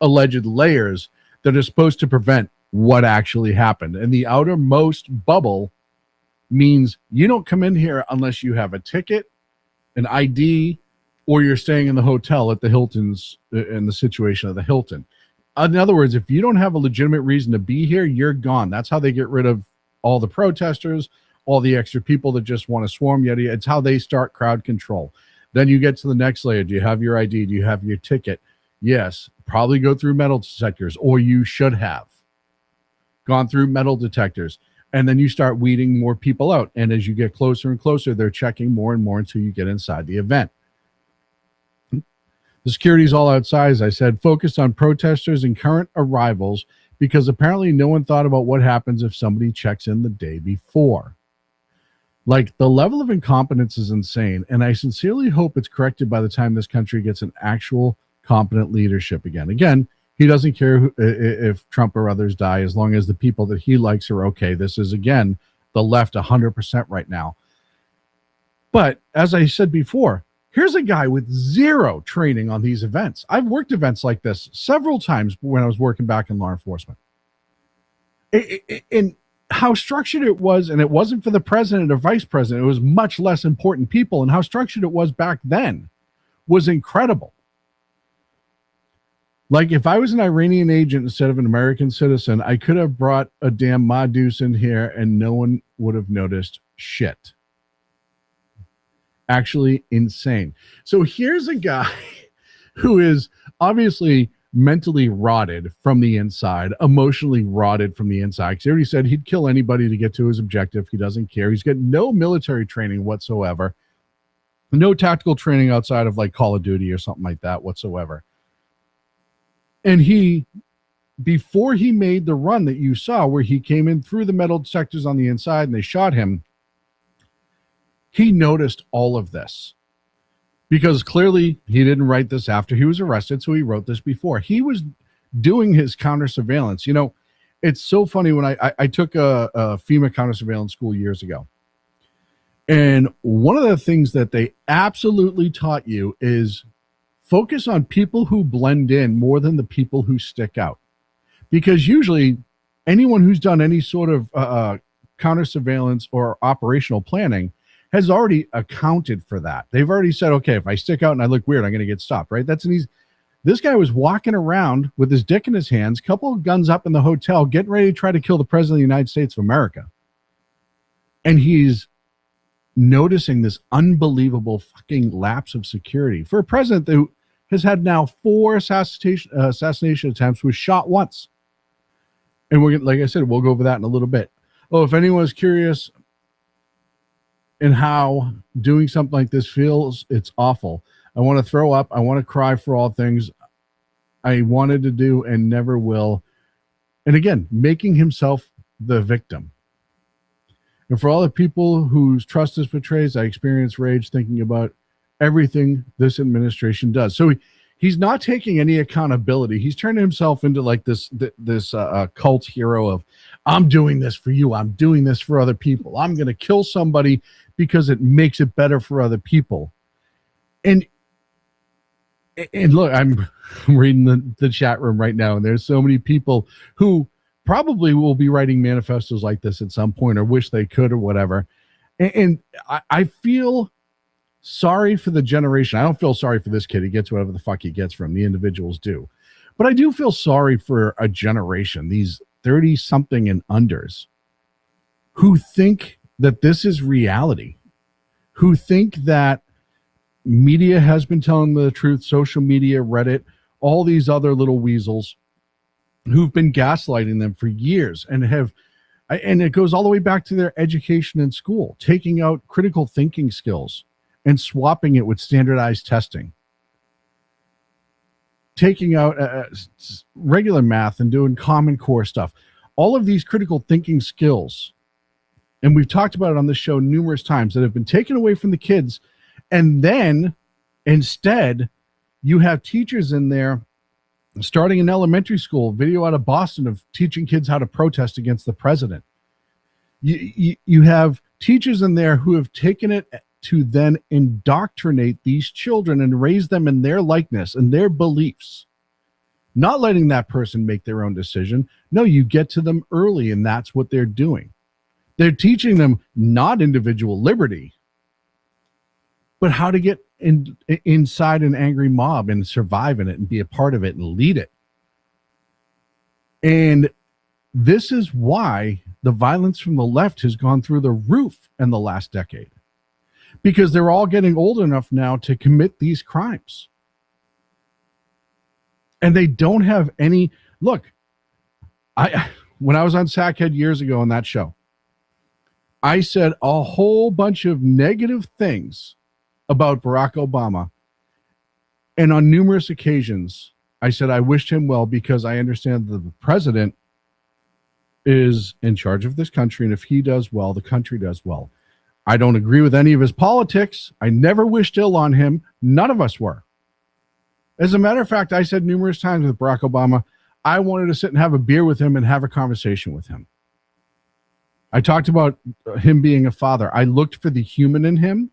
alleged layers that are supposed to prevent what actually happened. And the outermost bubble means you don't come in here unless you have a ticket, an ID, or you're staying in the hotel at the Hilton's, in the situation of the Hilton. In other words, if you don't have a legitimate reason to be here, you're gone. That's how they get rid of all the protesters, all the extra people that just want to swarm you. It's how they start crowd control. Then you get to the next layer. Do you have your ID? Do you have your ticket? Yes. Probably go through metal detectors, or you should have gone through metal detectors. And then you start weeding more people out. And as you get closer and closer, they're checking more and more until you get inside the event. The security is all outside, as I said, focused on protesters and current arrivals, because apparently no one thought about what happens if somebody checks in the day before. Like, the level of incompetence is insane, and I sincerely hope it's corrected by the time this country gets an actual competent leadership again. Again, he doesn't care if Trump or others die, as long as the people that he likes are okay. This is, again, the left 100% right now. But as I said before, here's a guy with zero training on these events. I've worked events like this several times when I was working back in law enforcement. And how structured it was, and it wasn't for the president or vice president, it was much less important people, and how structured it was back then was incredible. Like, if I was an Iranian agent instead of an American citizen, I could have brought a damn Madus in here and no one would have noticed shit. Actually insane. So here's a guy who is obviously mentally rotted from the inside, emotionally rotted from the inside. Because he already said he'd kill anybody to get to his objective. He doesn't care. He's got no military training whatsoever. No tactical training outside of like Call of Duty or something like that whatsoever. And he before he made the run that you saw where he came in through the metal detectors on the inside and they shot him, he noticed all of this. Because clearly he didn't write this after he was arrested, so he wrote this before. He was doing his counter surveillance. You know, it's so funny when I took a FEMA counter surveillance school years ago. And one of the things that they absolutely taught you is focus on people who blend in more than the people who stick out. Because usually anyone who's done any sort of counter surveillance or operational planning has already accounted for that. They've already said, okay, if I stick out and I look weird, I'm going to get stopped, right? That's an easy. This guy was walking around with his dick in his hands, couple of guns up in the hotel, getting ready to try to kill the president of the United States of America. And he's noticing this unbelievable fucking lapse of security for a president who has had now 4 assassination attempts, was shot once. And we're, like I said, we'll go over that in a little bit. Oh, if anyone's curious in how doing something like this feels, it's awful. I want to throw up. I want to cry for all things I wanted to do and never will. And again, making himself the victim. And for all the people whose trust this betrays, I experience rage thinking about everything this administration does. So he's not taking any accountability. He's turning himself into like this cult hero of, I'm doing this for you. I'm doing this for other people. I'm going to kill somebody because it makes it better for other people. And look, I'm reading the chat room right now, and there's so many people who probably will be writing manifestos like this at some point or wish they could or whatever. And I feel sorry for the generation. I don't feel sorry for this kid. He gets whatever the fuck he gets from. The individuals do. But I do feel sorry for a generation, these 30-something and unders, who think that this is reality, who think that media has been telling them the truth, social media, Reddit, all these other little weasels who've been gaslighting them for years and it goes all the way back to their education in school, taking out critical thinking skills and swapping it with standardized testing, taking out regular math and doing Common Core stuff. All of these critical thinking skills, and we've talked about it on this show numerous times, that have been taken away from the kids. And then instead, you have teachers in there starting in elementary school, video out of Boston of teaching kids how to protest against the president. You have teachers in there who have taken it to then indoctrinate these children and raise them in their likeness and their beliefs, not letting that person make their own decision. No, you get to them early, and that's what they're doing. They're teaching them not individual liberty, but how to get inside an angry mob and survive in it and be a part of it and lead it. And this is why the violence from the left has gone through the roof in the last decade, because they're all getting old enough now to commit these crimes. And they don't have any, look, when I was on Sackhead years ago on that show, I said a whole bunch of negative things about Barack Obama. And on numerous occasions, I said I wished him well because I understand that the president is in charge of this country. And if he does well, the country does well. I don't agree with any of his politics. I never wished ill on him. None of us were. As a matter of fact, I said numerous times with Barack Obama, I wanted to sit and have a beer with him and have a conversation with him. I talked about him being a father. I looked for the human in him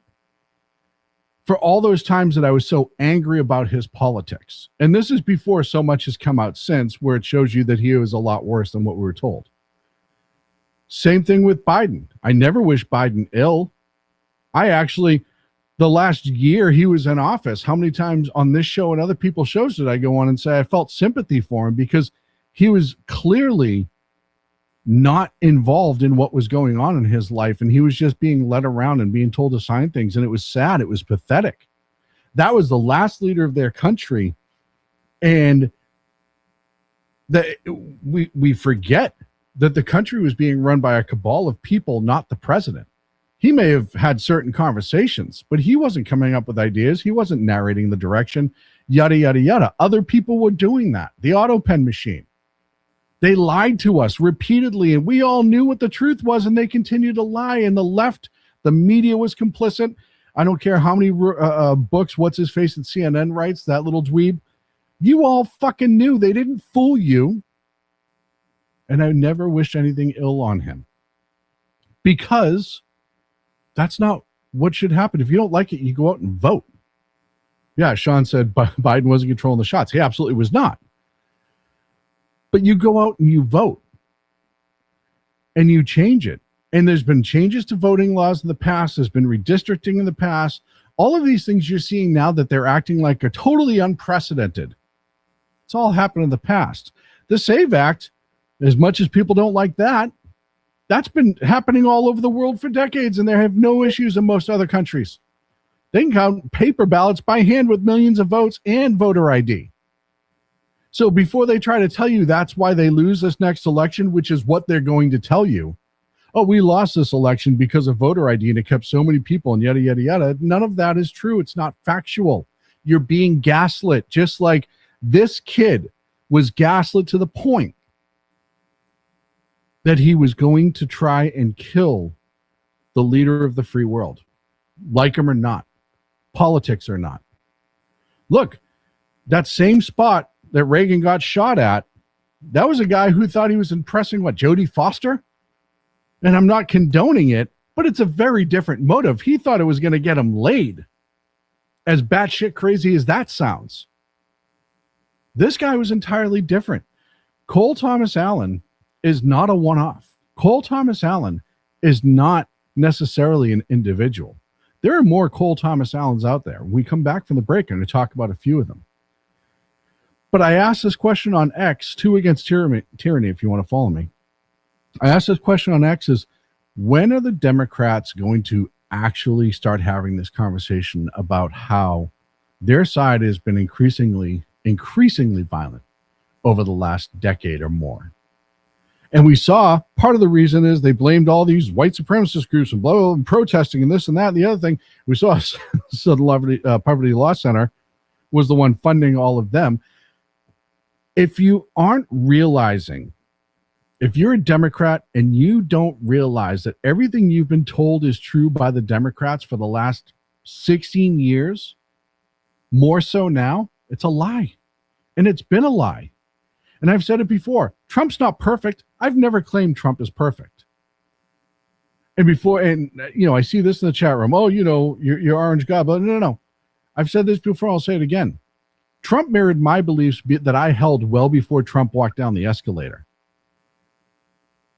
for all those times that I was so angry about his politics. And this is before so much has come out since, where it shows you that he was a lot worse than what we were told. Same thing with Biden. I never wish Biden ill. I actually, the last year he was in office, how many times on this show and other people's shows did I go on and say I felt sympathy for him, because he was clearly not involved in what was going on in his life, and he was just being led around and being told to sign things, and it was sad. It was pathetic. That was the last leader of their country, and that we forget that the country was being run by a cabal of people, not the president. He may have had certain conversations, but he wasn't coming up with ideas. He wasn't narrating the direction, yada, yada, yada. Other people were doing that. The auto pen machine. They lied to us repeatedly, and we all knew what the truth was, and they continued to lie. And the left, the media was complicit. I don't care how many books What's-His-Face at CNN writes, that little dweeb. You all fucking knew. They didn't fool you. And I never wished anything ill on him. Because that's not what should happen. If you don't like it, you go out and vote. Yeah, Sean said Biden wasn't controlling the shots. He absolutely was not. But you go out and you vote. And you change it. And there's been changes to voting laws in the past. There's been redistricting in the past. All of these things you're seeing now that they're acting like are totally unprecedented. It's all happened in the past. The SAVE Act, as much as people don't like that, that's been happening all over the world for decades, and there have no issues in most other countries. They can count paper ballots by hand with millions of votes and voter ID. So before they try to tell you that's why they lose this next election, which is what they're going to tell you, oh, we lost this election because of voter ID and it kept so many people and yada, yada, yada. None of that is true. It's not factual. You're being gaslit, just like this kid was gaslit to the point that he was going to try and kill the leader of the free world, like him or not, politics or not. Look, that same spot that Reagan got shot at, that was a guy who thought he was impressing, Jodie Foster? And I'm not condoning it, but it's a very different motive. He thought it was going to get him laid, as batshit crazy as that sounds. This guy was entirely different. Cole Thomas Allen is not a one-off. Cole Thomas Allen is not necessarily an individual. There are more Cole Thomas Allens out there. When we come back from the break, I'm going to talk about a few of them. But I asked this question on X, 2 Against Tyranny, if you want to follow me. I asked this question on X is, when are the Democrats going to actually start having this conversation about how their side has been increasingly violent over the last decade or more? And we saw part of the reason is they blamed all these white supremacist groups and blah, blah, blah, and protesting and this and that. And the other thing we saw, the Poverty Law Center was the one funding all of them. If you aren't realizing, if you're a Democrat and you don't realize that everything you've been told is true by the Democrats for the last 16 years, more so now, it's a lie. And it's been a lie. And I've said it before, Trump's not perfect. I've never claimed Trump is perfect. And I see this in the chat room. Oh, you're orange god. But no. I've said this before. I'll say it again. Trump mirrored my beliefs that I held well before Trump walked down the escalator.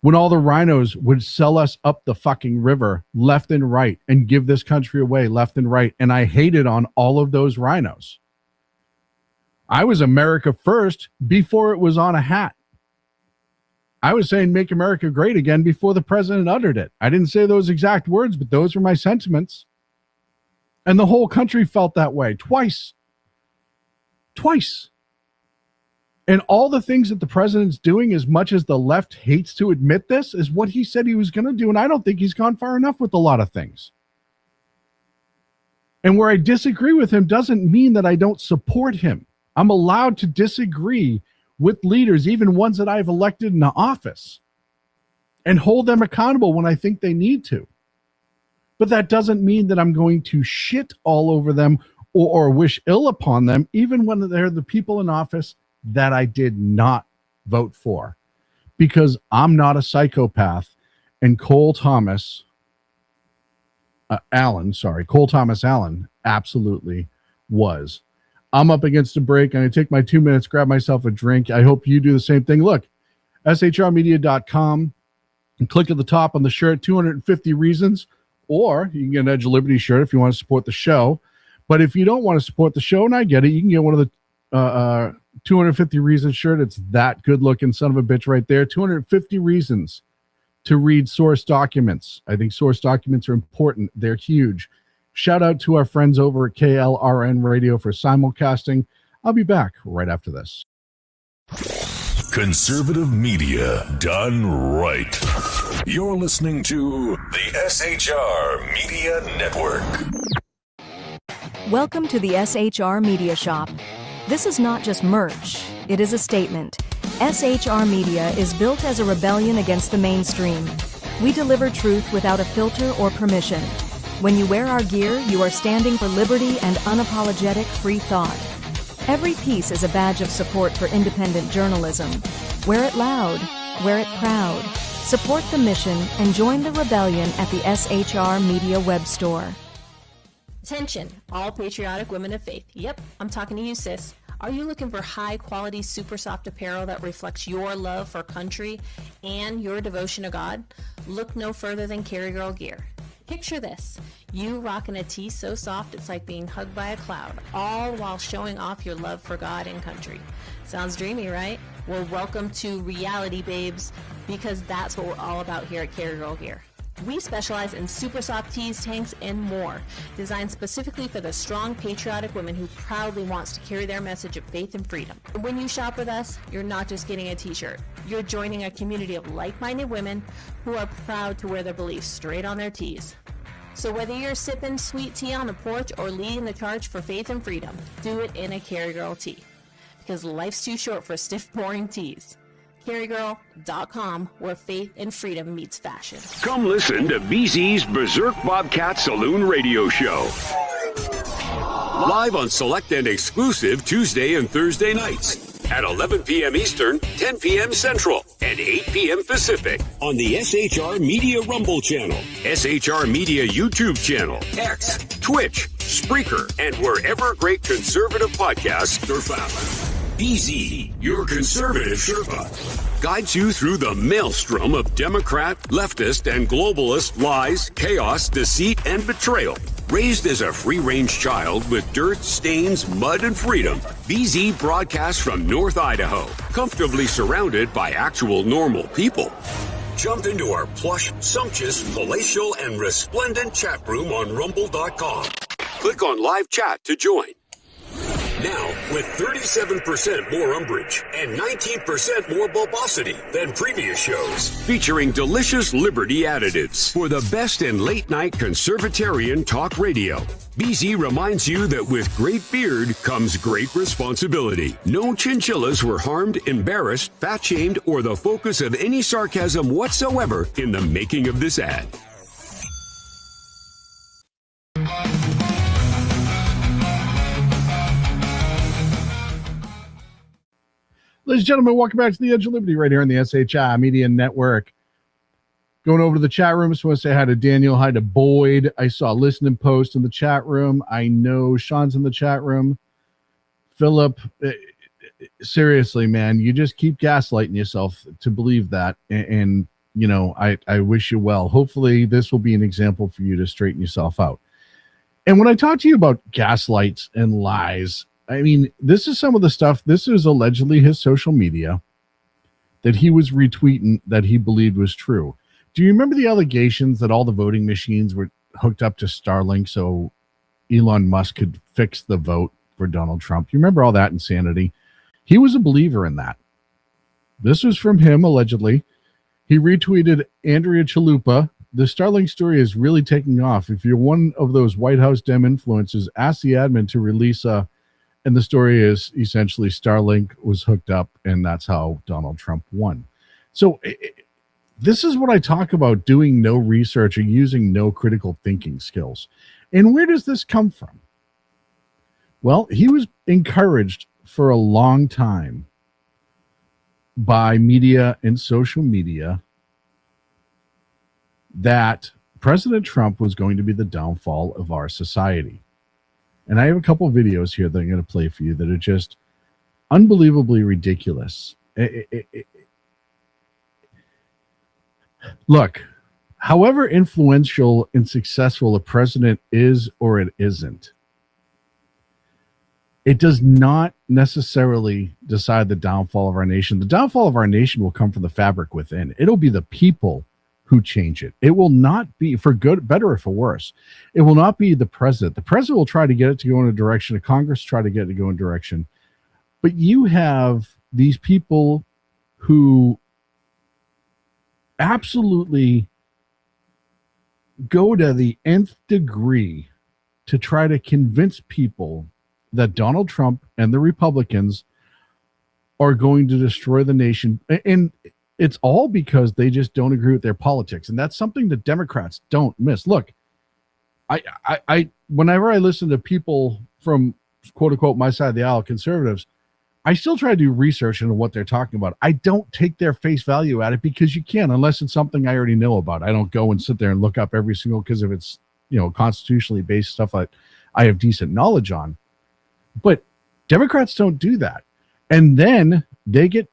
When all the rhinos would sell us up the fucking river left and right and give this country away left and right. And I hated on all of those rhinos. I was America first before it was on a hat. I was saying make America great again before the president uttered it. I didn't say those exact words, but those were my sentiments. And the whole country felt that way twice. And all the things that the president's doing, as much as the left hates to admit this, is what he said he was going to do. And I don't think he's gone far enough with a lot of things. And where I disagree with him doesn't mean that I don't support him. I'm allowed to disagree with leaders, even ones that I've elected into office, and hold them accountable when I think they need to. But that doesn't mean that I'm going to shit all over them or wish ill upon them, even when they're the people in office that I did not vote for, because I'm not a psychopath. And Cole Thomas Allen absolutely was. I'm up against a break. I'm going to take my 2 minutes, grab myself a drink. I hope you do the same thing. Look, shrmedia.com, and click at the top on the shirt, 250 reasons, or you can get an Edge of Liberty shirt if you want to support the show. But if you don't want to support the show, and I get it, you can get one of the 250 reasons shirt. It's that good looking son of a bitch right there. 250 reasons to read source documents. I think source documents are important. They're huge. Shout out to our friends over at KLRN Radio for simulcasting. I'll be back right after this. Conservative media done right. You're listening to the SHR Media Network. Welcome to the SHR Media Shop. This is not just merch, it is a statement. SHR Media is built as a rebellion against the mainstream. We deliver truth without a filter or permission. When you wear our gear, you are standing for liberty and unapologetic free thought. Every piece is a badge of support for independent journalism. Wear it loud, wear it proud. Support the mission and join the rebellion at the SHR Media web store. Attention, all patriotic women of faith. Yep, I'm talking to you, sis. Are you looking for high-quality, super soft apparel that reflects your love for country and your devotion to God? Look no further than Carry Girl Gear. Picture this. You rocking a tee so soft it's like being hugged by a cloud, all while showing off your love for God and country. Sounds dreamy, right? Well, welcome to reality, babes, because that's what we're all about here at Carry Girl Gear. We specialize in super soft tees, tanks, and more, designed specifically for the strong, patriotic woman who proudly wants to carry their message of faith and freedom. When you shop with us, you're not just getting a t-shirt. You're joining a community of like-minded women who are proud to wear their beliefs straight on their tees. So whether you're sipping sweet tea on the porch or leading the charge for faith and freedom, do it in a Carry Girl tee. Because life's too short for stiff, boring tees. CarryGirl.com, where faith and freedom meets fashion. Come listen to BZ's Berserk Bobcat Saloon Radio Show. Live on select and exclusive Tuesday and Thursday nights at 11 p.m. Eastern, 10 p.m. Central, and 8 p.m. Pacific on the SHR Media Rumble channel, SHR Media YouTube channel, X, Twitch, Spreaker, and wherever great conservative podcasts are found. BZ, your conservative Sherpa, guides you through the maelstrom of Democrat, leftist, and globalist lies, chaos, deceit, and betrayal. Raised as a free-range child with dirt, stains, mud, and freedom, BZ broadcasts from North Idaho, comfortably surrounded by actual normal people. Jump into our plush, sumptuous, palatial, and resplendent chat room on rumble.com. Click on live chat to join. Now, with 37% more umbrage and 19% more bulbosity than previous shows, featuring delicious Liberty additives for the best in late-night conservatarian talk radio. BZ reminds you that with great beard comes great responsibility. No chinchillas were harmed, embarrassed, fat-shamed, or the focus of any sarcasm whatsoever in the making of this ad. Ladies and gentlemen, welcome back to the Edge of Liberty right here on the SHI Media Network. Going over to the chat room, just want to say hi to Daniel, hi to Boyd. I saw a listening post in the chat room. I know Sean's in the chat room. Philip, seriously, man, you just keep gaslighting yourself to believe that. And you know, I wish you well. Hopefully this will be an example for you to straighten yourself out. And when I talk to you about gaslights and lies, I mean, this is some of the stuff. This is allegedly his social media that he was retweeting that he believed was true. Do you remember the allegations that all the voting machines were hooked up to Starlink so Elon Musk could fix the vote for Donald Trump? You remember all that insanity? He was a believer in that. This was from him, allegedly. He retweeted Andrea Chalupa. The Starlink story is really taking off. If you're one of those White House Dem influencers, ask the admin to release a... And the story is essentially Starlink was hooked up, and that's how Donald Trump won. So this is what I talk about, doing no research or using no critical thinking skills. And where does this come from? Well, he was encouraged for a long time by media and social media that President Trump was going to be the downfall of our society. And I have a couple of videos here that I'm going to play for you that are just unbelievably ridiculous. Look, however influential and successful a president is or it isn't, it does not necessarily decide the downfall of our nation. The downfall of our nation will come from the fabric within. It'll be the people who change it. It will not be, for good, better or for worse, it will not be the president. The president will try to get it to go in a direction, a Congress try to get it to go in a direction. But you have these people who absolutely go to the nth degree to try to convince people that Donald Trump and the Republicans are going to destroy the nation. And it's all because they just don't agree with their politics. And that's something that Democrats don't miss. Look, I whenever I listen to people from quote unquote my side of the aisle, conservatives, I still try to do research into what they're talking about. I don't take their face value at it because you can't, unless it's something I already know about. I don't go and sit there and look up every single, because if it's, constitutionally based stuff that I have decent knowledge on. But Democrats don't do that. And then they get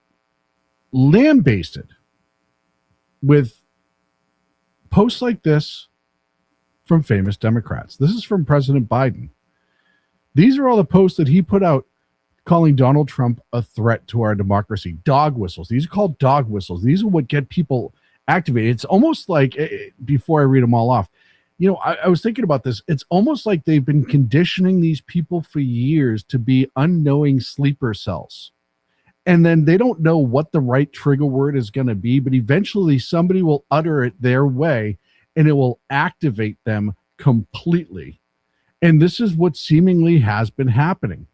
lambasted with posts like this from famous Democrats. This is from President Biden. These are all the posts that he put out calling Donald Trump a threat to our democracy. Dog whistles. These are called dog whistles. These are what get people activated. It's almost like, before I read them all off, I was thinking about this. It's almost like they've been conditioning these people for years to be unknowing sleeper cells. And then they don't know what the right trigger word is going to be, but eventually somebody will utter it their way and it will activate them completely. And this is what seemingly has been happening.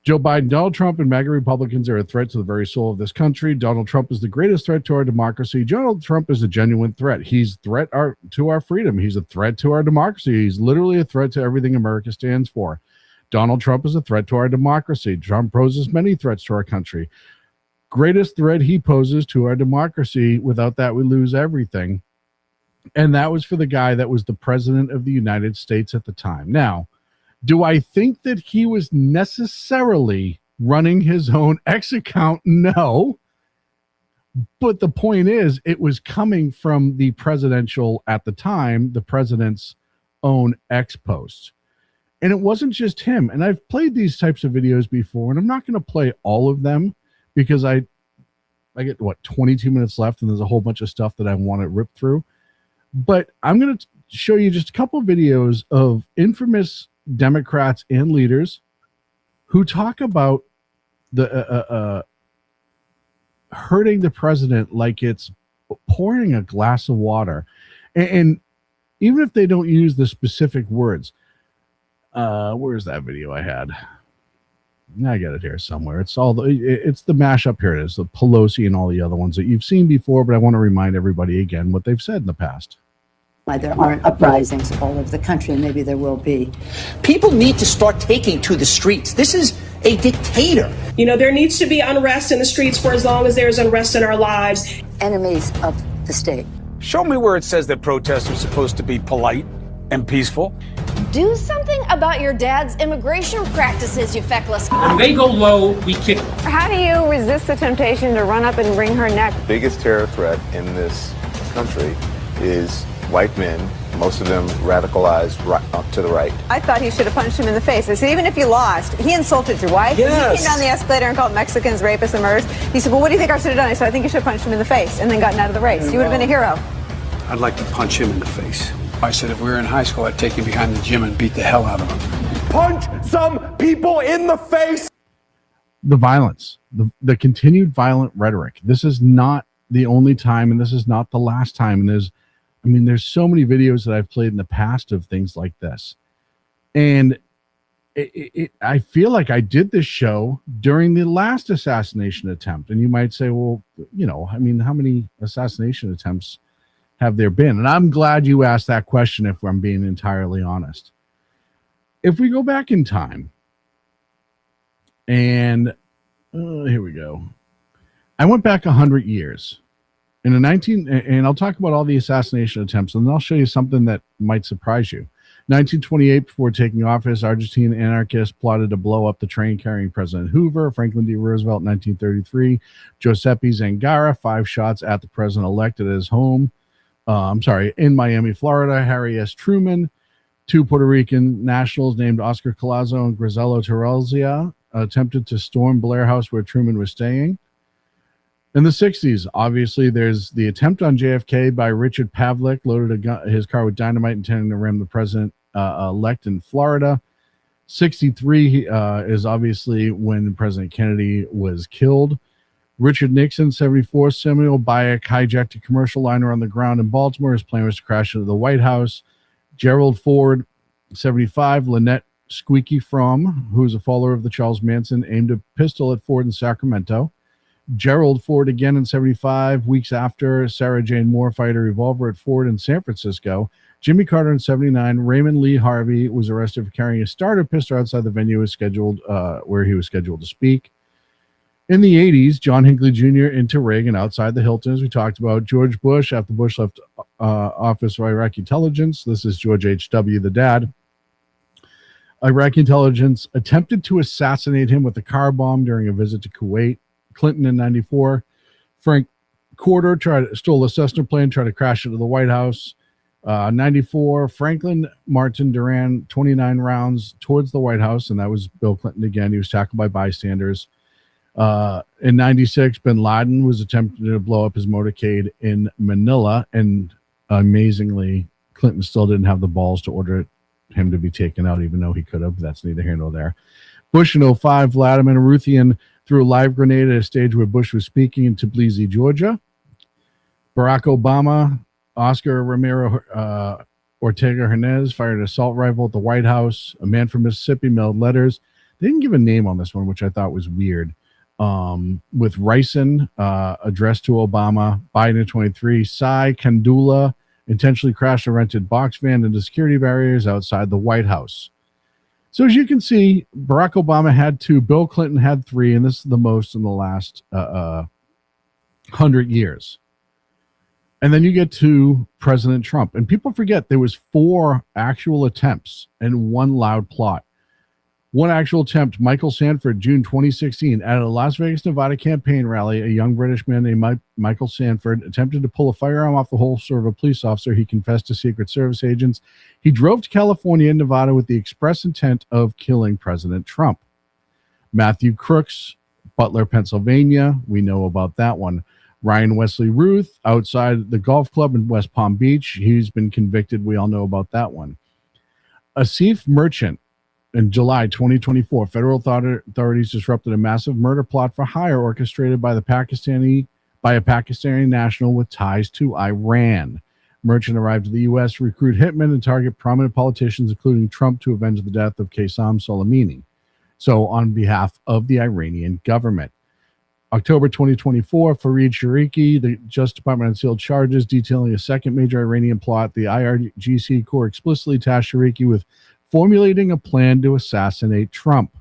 Joe Biden, Donald Trump, and MAGA Republicans are a threat to the very soul of this country. Donald Trump is the greatest threat to our democracy. Donald Trump is a genuine threat. He's a threat to our freedom. He's a threat to our democracy. He's literally a threat to everything America stands for. Donald Trump is a threat to our democracy. Trump poses many threats to our country. Greatest threat he poses to our democracy. Without that, we lose everything. And that was for the guy that was the president of the United States at the time. Now, do I think that he was necessarily running his own X account? No. But the point is, it was coming from the presidential, at the time, the president's own X posts. And it wasn't just him. And I've played these types of videos before, and I'm not going to play all of them because I get, 22 minutes left, and there's a whole bunch of stuff that I want to rip through. But I'm going to show you just a couple of videos of infamous Democrats and leaders who talk about the hurting the president like it's pouring a glass of water. And even if they don't use the specific words, where's that video I had? I got it here somewhere. It's the mashup. Here it is, the Pelosi and all the other ones that you've seen before, but I want to remind everybody again what they've said in the past. There aren't uprisings all over the country. Maybe there will be. People need to start taking to the streets. This is a dictator. There needs to be unrest in the streets for as long as there's unrest in our lives. Enemies of the state. Show me where it says that protests are supposed to be polite and peaceful. Do something about your dad's immigration practices, you feckless. When they go low, we kick. How do you resist the temptation to run up and wring her neck? The biggest terror threat in this country is white men, most of them radicalized up to the right. I thought he should have punched him in the face. I said, even if you lost, he insulted your wife. Yes. He came down the escalator and called Mexicans rapists and murderers. He said, well, what do you think I should have done? I said, I think you should have punched him in the face and then gotten out of the race. You would have been a hero. I'd like to punch him in the face. I said if we were in high school, I'd take him behind the gym and beat the hell out of him. Punch some people in the face. The violence, the continued violent rhetoric. This is not the only time, and this is not the last time. And there's so many videos that I've played in the past of things like this. And I feel like I did this show during the last assassination attempt. And you might say, well, how many assassination attempts have there been? And I'm glad you asked that question, if I'm being entirely honest. If we go back in time, and here we go. I went back 100 years. And I'll talk about all the assassination attempts, and then I'll show you something that might surprise you. 1928, before taking office, Argentine anarchists plotted to blow up the train carrying President Hoover. Franklin D. Roosevelt, 1933. Giuseppe Zangara, 5 shots at the president-elect at his home. In Miami, Florida. Harry S. Truman. 2 Puerto Rican nationals named Oscar Collazo and Griselda Terrazia attempted to storm Blair House where Truman was staying. In the 60s, obviously, there's the attempt on JFK by Richard Pavlik, loaded his car with dynamite intending to ram the president-elect in Florida. 63 is obviously when President Kennedy was killed. Richard Nixon, 74, Samuel Bayek hijacked a commercial liner on the ground in Baltimore. His plan was to crash into the White House. Gerald Ford, 75, Lynette Squeaky Fromm, who is a follower of the Charles Manson, aimed a pistol at Ford in Sacramento. Gerald Ford again in 75, weeks after Sarah Jane Moore fired a revolver at Ford in San Francisco. Jimmy Carter in 79, Raymond Lee Harvey was arrested for carrying a starter pistol outside the venue where he was scheduled to speak. In the 80s, John Hinckley Jr. into Reagan outside the Hilton, as we talked about. George Bush, after Bush left Office of Iraqi Intelligence. This is George H.W., the dad. Iraqi intelligence attempted to assassinate him with a car bomb during a visit to Kuwait. Clinton in 94. Frank Corder stole a Cessna plane, tried to crash into the White House. 94, Franklin Martin Duran, 29 rounds towards the White House, and that was Bill Clinton again. He was tackled by bystanders. In 96, bin Laden was attempting to blow up his motorcade in Manila, and amazingly, Clinton still didn't have the balls to order him to be taken out, even though he could have. That's neither here nor there. Bush in 05, Vladimir Ruthian threw a live grenade at a stage where Bush was speaking in Tbilisi, Georgia. Barack Obama, Oscar Romero Ortega Hernandez fired an assault rifle at the White House. A man from Mississippi mailed letters. They didn't give a name on this one, which I thought was weird. With Ricin addressed to Obama. Biden in 23. Sai Kandula intentionally crashed a rented box van into security barriers outside the White House. So as you can see, Barack Obama had 2, Bill Clinton had 3, and this is the most in the last 100 years. And then you get to President Trump. And people forget there was 4 actual attempts and 1 loud plot. One actual attempt, Michael Sanford, June 2016, at a Las Vegas, Nevada campaign rally, a young British man named Michael Sanford attempted to pull a firearm off the holster of a police officer. He confessed to Secret Service agents. He drove to California and Nevada with the express intent of killing President Trump. Matthew Crooks, Butler, Pennsylvania. We know about that one. Ryan Wesley Ruth, outside the golf club in West Palm Beach. He's been convicted. We all know about that one. Asif Merchant. In July 2024, federal authorities disrupted a massive murder plot for hire orchestrated by a Pakistani national with ties to Iran. Merchant arrived to the U.S. to recruit hitmen and target prominent politicians, including Trump, to avenge the death of Qasem Soleimani. So on behalf of the Iranian government. October 2024, Fareed Shariki, the Justice Department unsealed charges detailing a second major Iranian plot. The IRGC Corps explicitly tasked Shariki with formulating a plan to assassinate Trump.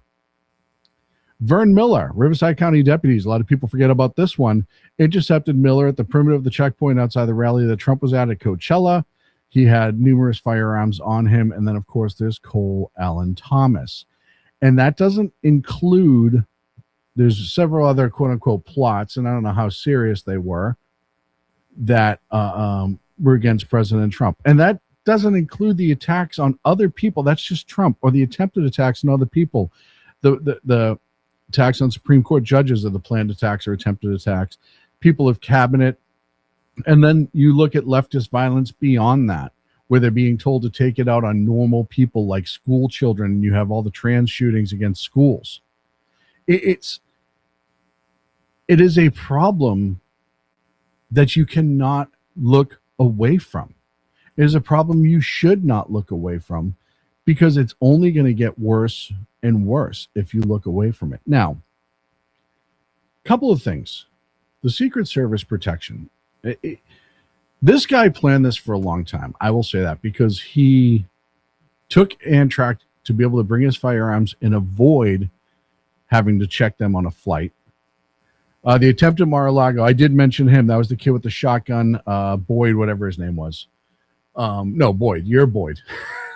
Vern Miller, Riverside County deputies, a lot of people forget about this one, intercepted Miller at the perimeter of the checkpoint outside the rally that Trump was at Coachella. He had numerous firearms on him. And then, of course, there's Cole Allen Thomas. And that doesn't include, there's several other quote-unquote plots, and I don't know how serious they were, that were against President Trump. And that doesn't include the attacks on other people. That's just Trump, or the attempted attacks on other people. The attacks on Supreme Court judges are the planned attacks or attempted attacks, people of cabinet. And then you look at leftist violence beyond that, where they're being told to take it out on normal people like school children, and you have all the trans shootings against schools. It is a problem that you cannot look away from. It is a problem you should not look away from, because it's only going to get worse and worse if you look away from it. Now, a couple of things. The Secret Service protection. This guy planned this for a long time. I will say that, because he took Amtrak to be able to bring his firearms and avoid having to check them on a flight. The attempt at Mar-a-Lago, I did mention him. That was the kid with the shotgun, Boyd, whatever his name was. No, Boyd. You're Boyd.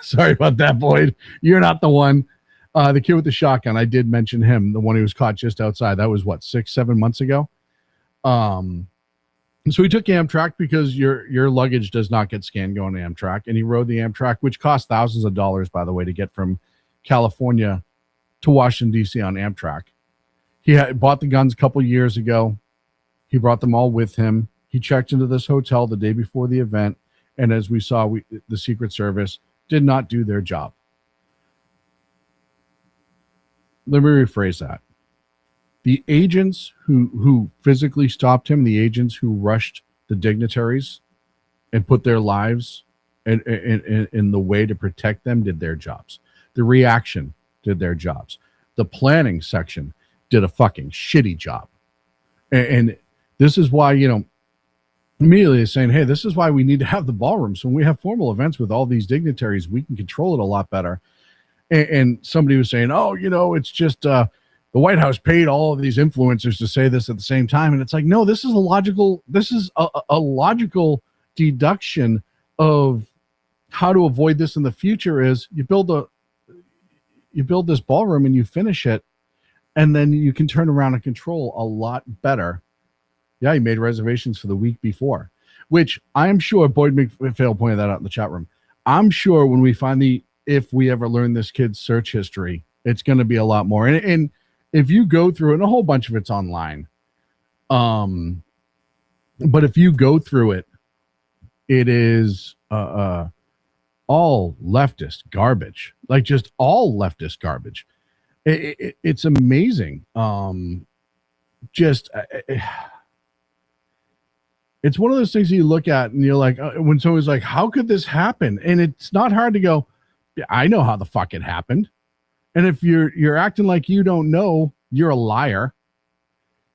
Sorry about that, Boyd. You're not the one. The kid with the shotgun, I did mention him, the one who was caught just outside. That was, 6-7 months ago? So he took Amtrak because your luggage does not get scanned going to Amtrak, and he rode the Amtrak, which cost thousands of dollars, by the way, to get from California to Washington, D.C. on Amtrak. He had bought the guns a couple years ago. He brought them all with him. He checked into this hotel the day before the event. And as we saw, the Secret Service did not do their job. Let me rephrase that. The agents who physically stopped him, the agents who rushed the dignitaries and put their lives in the way to protect them, did their jobs. The reaction did their jobs. The planning section did a fucking shitty job. And this is why, immediately saying, hey, this is why we need to have the ballroom. So when we have formal events with all these dignitaries, we can control it a lot better. And somebody was saying, oh, it's just the White House paid all of these influencers to say this at the same time. And it's like, no, this is a logical deduction of how to avoid this in the future. Is you build this ballroom and you finish it, and then you can turn around and control a lot better. Yeah, he made reservations for the week before, which I'm sure Boyd McPhail pointed that out in the chat room. I'm sure when we if we ever learn this kid's search history, it's going to be a lot more. And if you go through it, and a whole bunch of it's online, but if you go through it, it is all leftist garbage, like just all leftist garbage. It's amazing. It's one of those things you look at and you're like, when someone's like, how could this happen? And it's not hard to go, yeah, I know how the fuck it happened. And if you're acting like you don't know, you're a liar.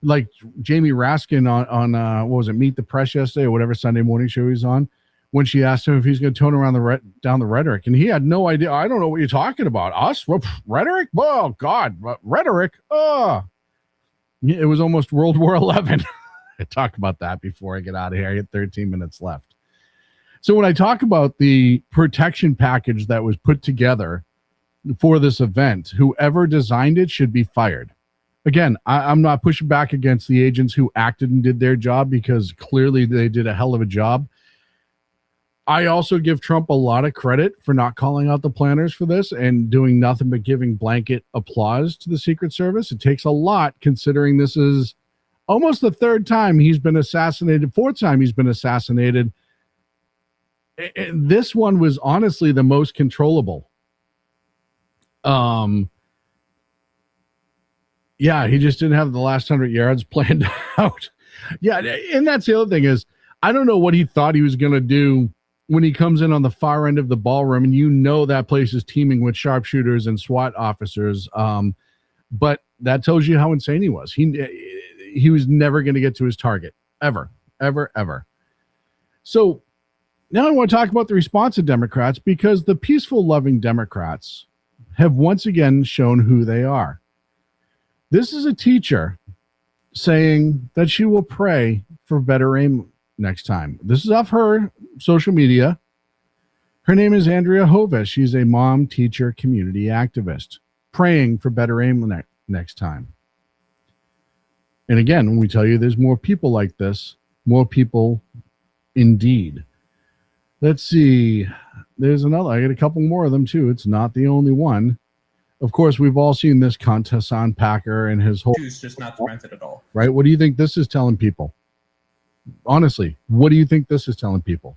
Like Jamie Raskin on what was it, Meet the Press yesterday or whatever Sunday morning show he's on, when she asked him if he's going to tone around down the rhetoric, and he had no idea. I don't know what you're talking about. Us? Rhetoric? Oh God, rhetoric. Oh, it was almost World War XI. I talk about that before I get out of here. I get 13 minutes left. So when I talk about the protection package that was put together for this event, whoever designed it should be fired. Again, I'm not pushing back against the agents who acted and did their job, because clearly they did a hell of a job. I also give Trump a lot of credit for not calling out the planners for this and doing nothing but giving blanket applause to the Secret Service. It takes a lot, considering this is almost the third time he's been assassinated, fourth time he's been assassinated. And this one was honestly the most controllable. Yeah, he just didn't have the last 100 yards planned out. Yeah, and that's the other thing is, I don't know what he thought he was going to do when he comes in on the far end of the ballroom, and that place is teeming with sharpshooters and SWAT officers. But that tells you how insane he was. He was never going to get to his target, ever. So now I want to talk about the response of Democrats, because the peaceful, loving Democrats have once again shown who they are. This is a teacher saying that she will pray for better aim next time. This is off her social media. Her name is Andrea Hovis. She's a mom, teacher, community activist, praying for better aim next time. And again, when we tell you there's more people like this, more people indeed. Let's see. There's another. I got a couple more of them too. It's not the only one. Of course, we've all seen this Hassan Packer and his whole... Choose just not to rent it at all. Right? What do you think this is telling people? Honestly, what do you think this is telling people?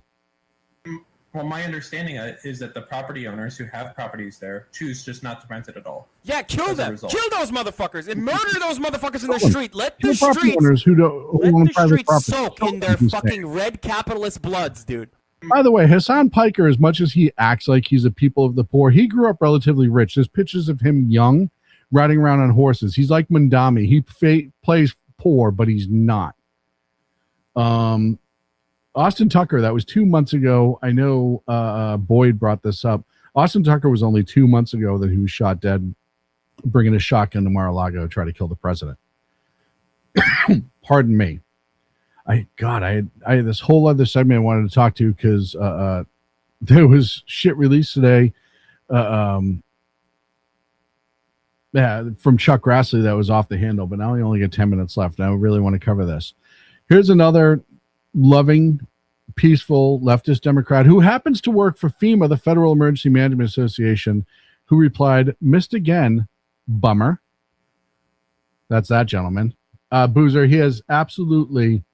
Well, my understanding is that the property owners who have properties there choose just not to rent it at all. Yeah, kill them. Kill those motherfuckers and murder those motherfuckers in the Kill street. Let the property owners who want private property. soak in their fucking red capitalist bloods, dude. By the way, Hassan Piker, as much as he acts like he's a people of the poor, he grew up relatively rich. There's pictures of him young, riding around on horses. He's like Mandami. He plays poor, but he's not. Austin Tucker, that was 2 months ago. I know Boyd brought this up. Austin Tucker was only 2 months ago that he was shot dead, bringing a shotgun to Mar-a-Lago to try to kill the president. Pardon me. I had this whole other segment I wanted to talk to, because there was shit released today from Chuck Grassley that was off the handle, but now I only get 10 minutes left, and I really want to cover this. Here's another loving, peaceful leftist Democrat who happens to work for FEMA, the Federal Emergency Management Association, who replied, "Missed again, bummer." That's that gentleman. Boozer, he has absolutely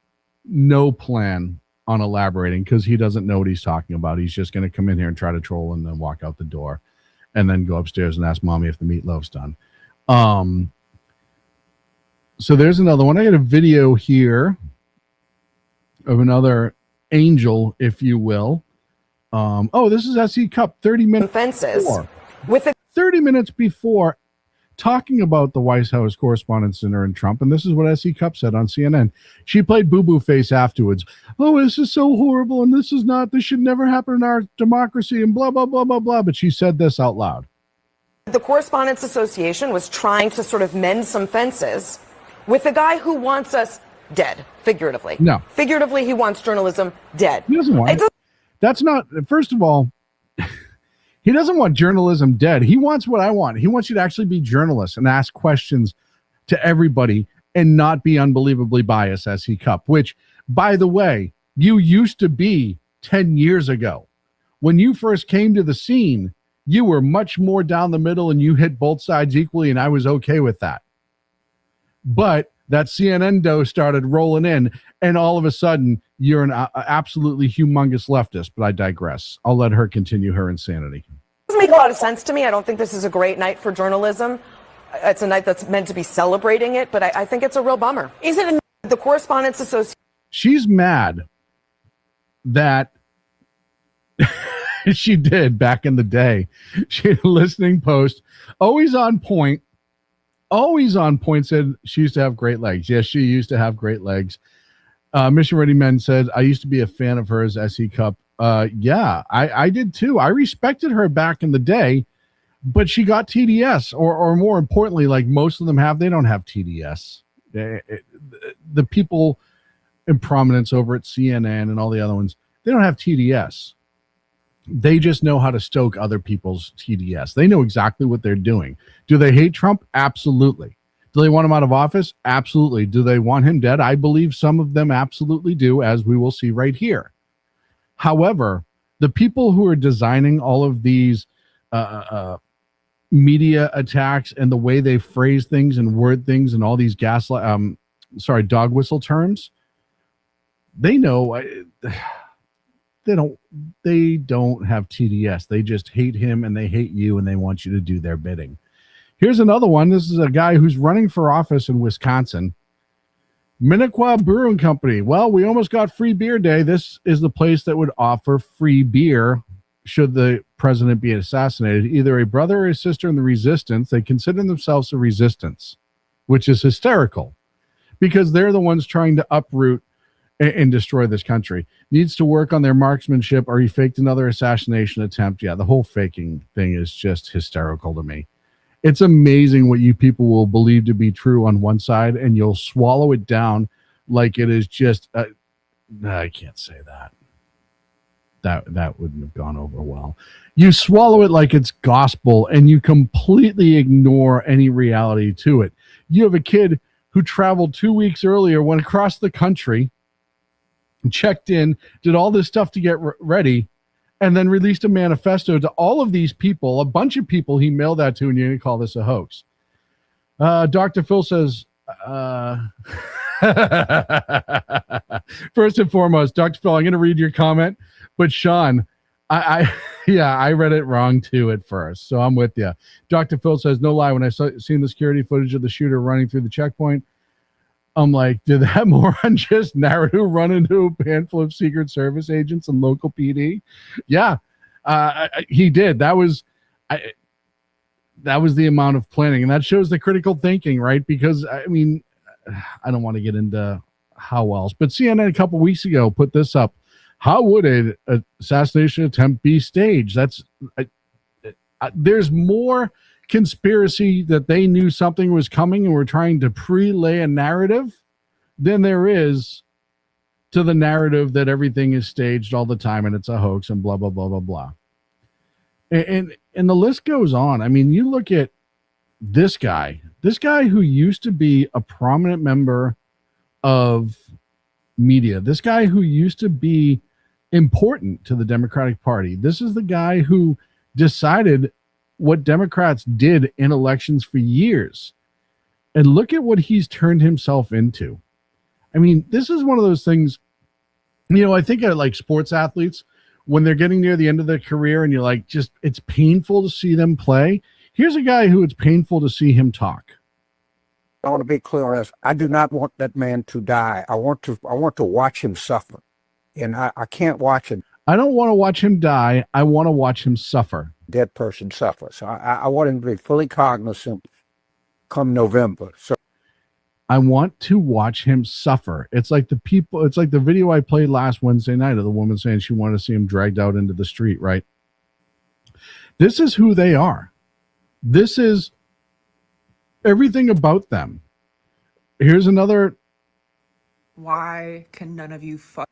no plan on elaborating, because he doesn't know what he's talking about. He's just going to come in here and try to troll and then walk out the door and then go upstairs and ask mommy if the meatloaf's done. So there's another one. I got a video here of another angel, if you will. This is SC Cup 30 minutes offenses with 30 minutes before, talking about the White House Correspondents' Dinner and Trump, and this is what S.E. Cupp said on CNN. She played boo-boo face afterwards. Oh, this is so horrible, and this should never happen in our democracy, and blah, blah, blah, blah, blah. But she said this out loud. The Correspondents Association was trying to sort of mend some fences with a guy who wants us dead, figuratively. No. Figuratively, he wants journalism dead. He doesn't want it. That's not, first of all, he doesn't want journalism dead. He wants what I want. He wants you to actually be journalists and ask questions to everybody and not be unbelievably biased, as he Cup, which, by the way, you used to be 10 years ago. When you first came to the scene, you were much more down the middle and you hit both sides equally, and I was okay with that. But that CNN dough started rolling in, and all of a sudden, you're an absolutely humongous leftist. But I digress. I'll let her continue her insanity. It doesn't make a lot of sense to me. I don't think this is a great night for journalism. It's a night that's meant to be celebrating it, but I think it's a real bummer. Is it the Correspondents Association? She's mad that she did back in the day. She had a listening post, always on point, said she used to have great legs. Yes, she used to have great legs. Mission Ready Men said, I used to be a fan of hers, S.E. Cup. Yeah, I did too. I respected her back in the day, but she got TDS, or more importantly, like most of them have, they don't have TDS. The people in prominence over at CNN and all the other ones, they don't have TDS. They just know how to stoke other people's TDS. They know exactly what they're doing. Do they hate Trump? Absolutely. Do they want him out of office? Absolutely. Do they want him dead? I believe some of them absolutely do, as we will see right here. However, the people who are designing all of these media attacks and the way they phrase things and word things and all these dog whistle terms, they know they don't have TDS. They just hate him and they hate you and they want you to do their bidding. Here's another one. This is a guy who's running for office in Wisconsin. Minnequaw Brewing Company. Well, we almost got free beer day. This is the place that would offer free beer should the president be assassinated. Either a brother or a sister in the resistance. They consider themselves a resistance, which is hysterical because they're the ones trying to uproot and destroy this country. Needs to work on their marksmanship, or he faked another assassination attempt. Yeah, the whole faking thing is just hysterical to me. It's amazing what you people will believe to be true on one side, and you'll swallow it down like it is just I can't say that. That wouldn't have gone over well. You swallow it like it's gospel, and you completely ignore any reality to it. You have a kid who traveled 2 weeks earlier, went across the country, checked in, did all this stuff to get ready, and then released a manifesto to all of these people, a bunch of people he mailed that to, and you're going to call this a hoax. Dr. Phil says, first and foremost, Dr. Phil, I'm going to read your comment, but Sean, I read it wrong too at first, so I'm with you. Dr. Phil says, no lie, when I seen the security footage of the shooter running through the checkpoint, I'm like, did that moron just narrative run into a handful of Secret Service agents and local PD? Yeah, he did. That was the amount of planning, and that shows the critical thinking, right? Because I mean, I don't want to get into how else, but CNN a couple weeks ago put this up. How would an assassination attempt be staged? There's more conspiracy that they knew something was coming and were trying to pre-lay a narrative than there is to the narrative that everything is staged all the time and it's a hoax and blah, blah, blah, blah, blah. And the list goes on. I mean, you look at this guy who used to be a prominent member of media, this guy who used to be important to the Democratic Party. This is the guy who decided what Democrats did in elections for years. And look at what he's turned himself into. I mean, this is one of those things, you know, I think of like sports athletes when they're getting near the end of their career and you're like, just, it's painful to see them play. Here's a guy who it's painful to see him talk. I want to be clear on this. I do not want that man to die. I want to watch him suffer. And I can't watch it. I don't want to watch him die. I want to watch him suffer. dead person suffer. So I want him to be fully cognizant come November. So I want to watch him suffer. It's like the video I played last Wednesday night of the woman saying she wanted to see him dragged out into the street, right? This is who they are. This is everything about them. Here's another. Why can none of you fuck?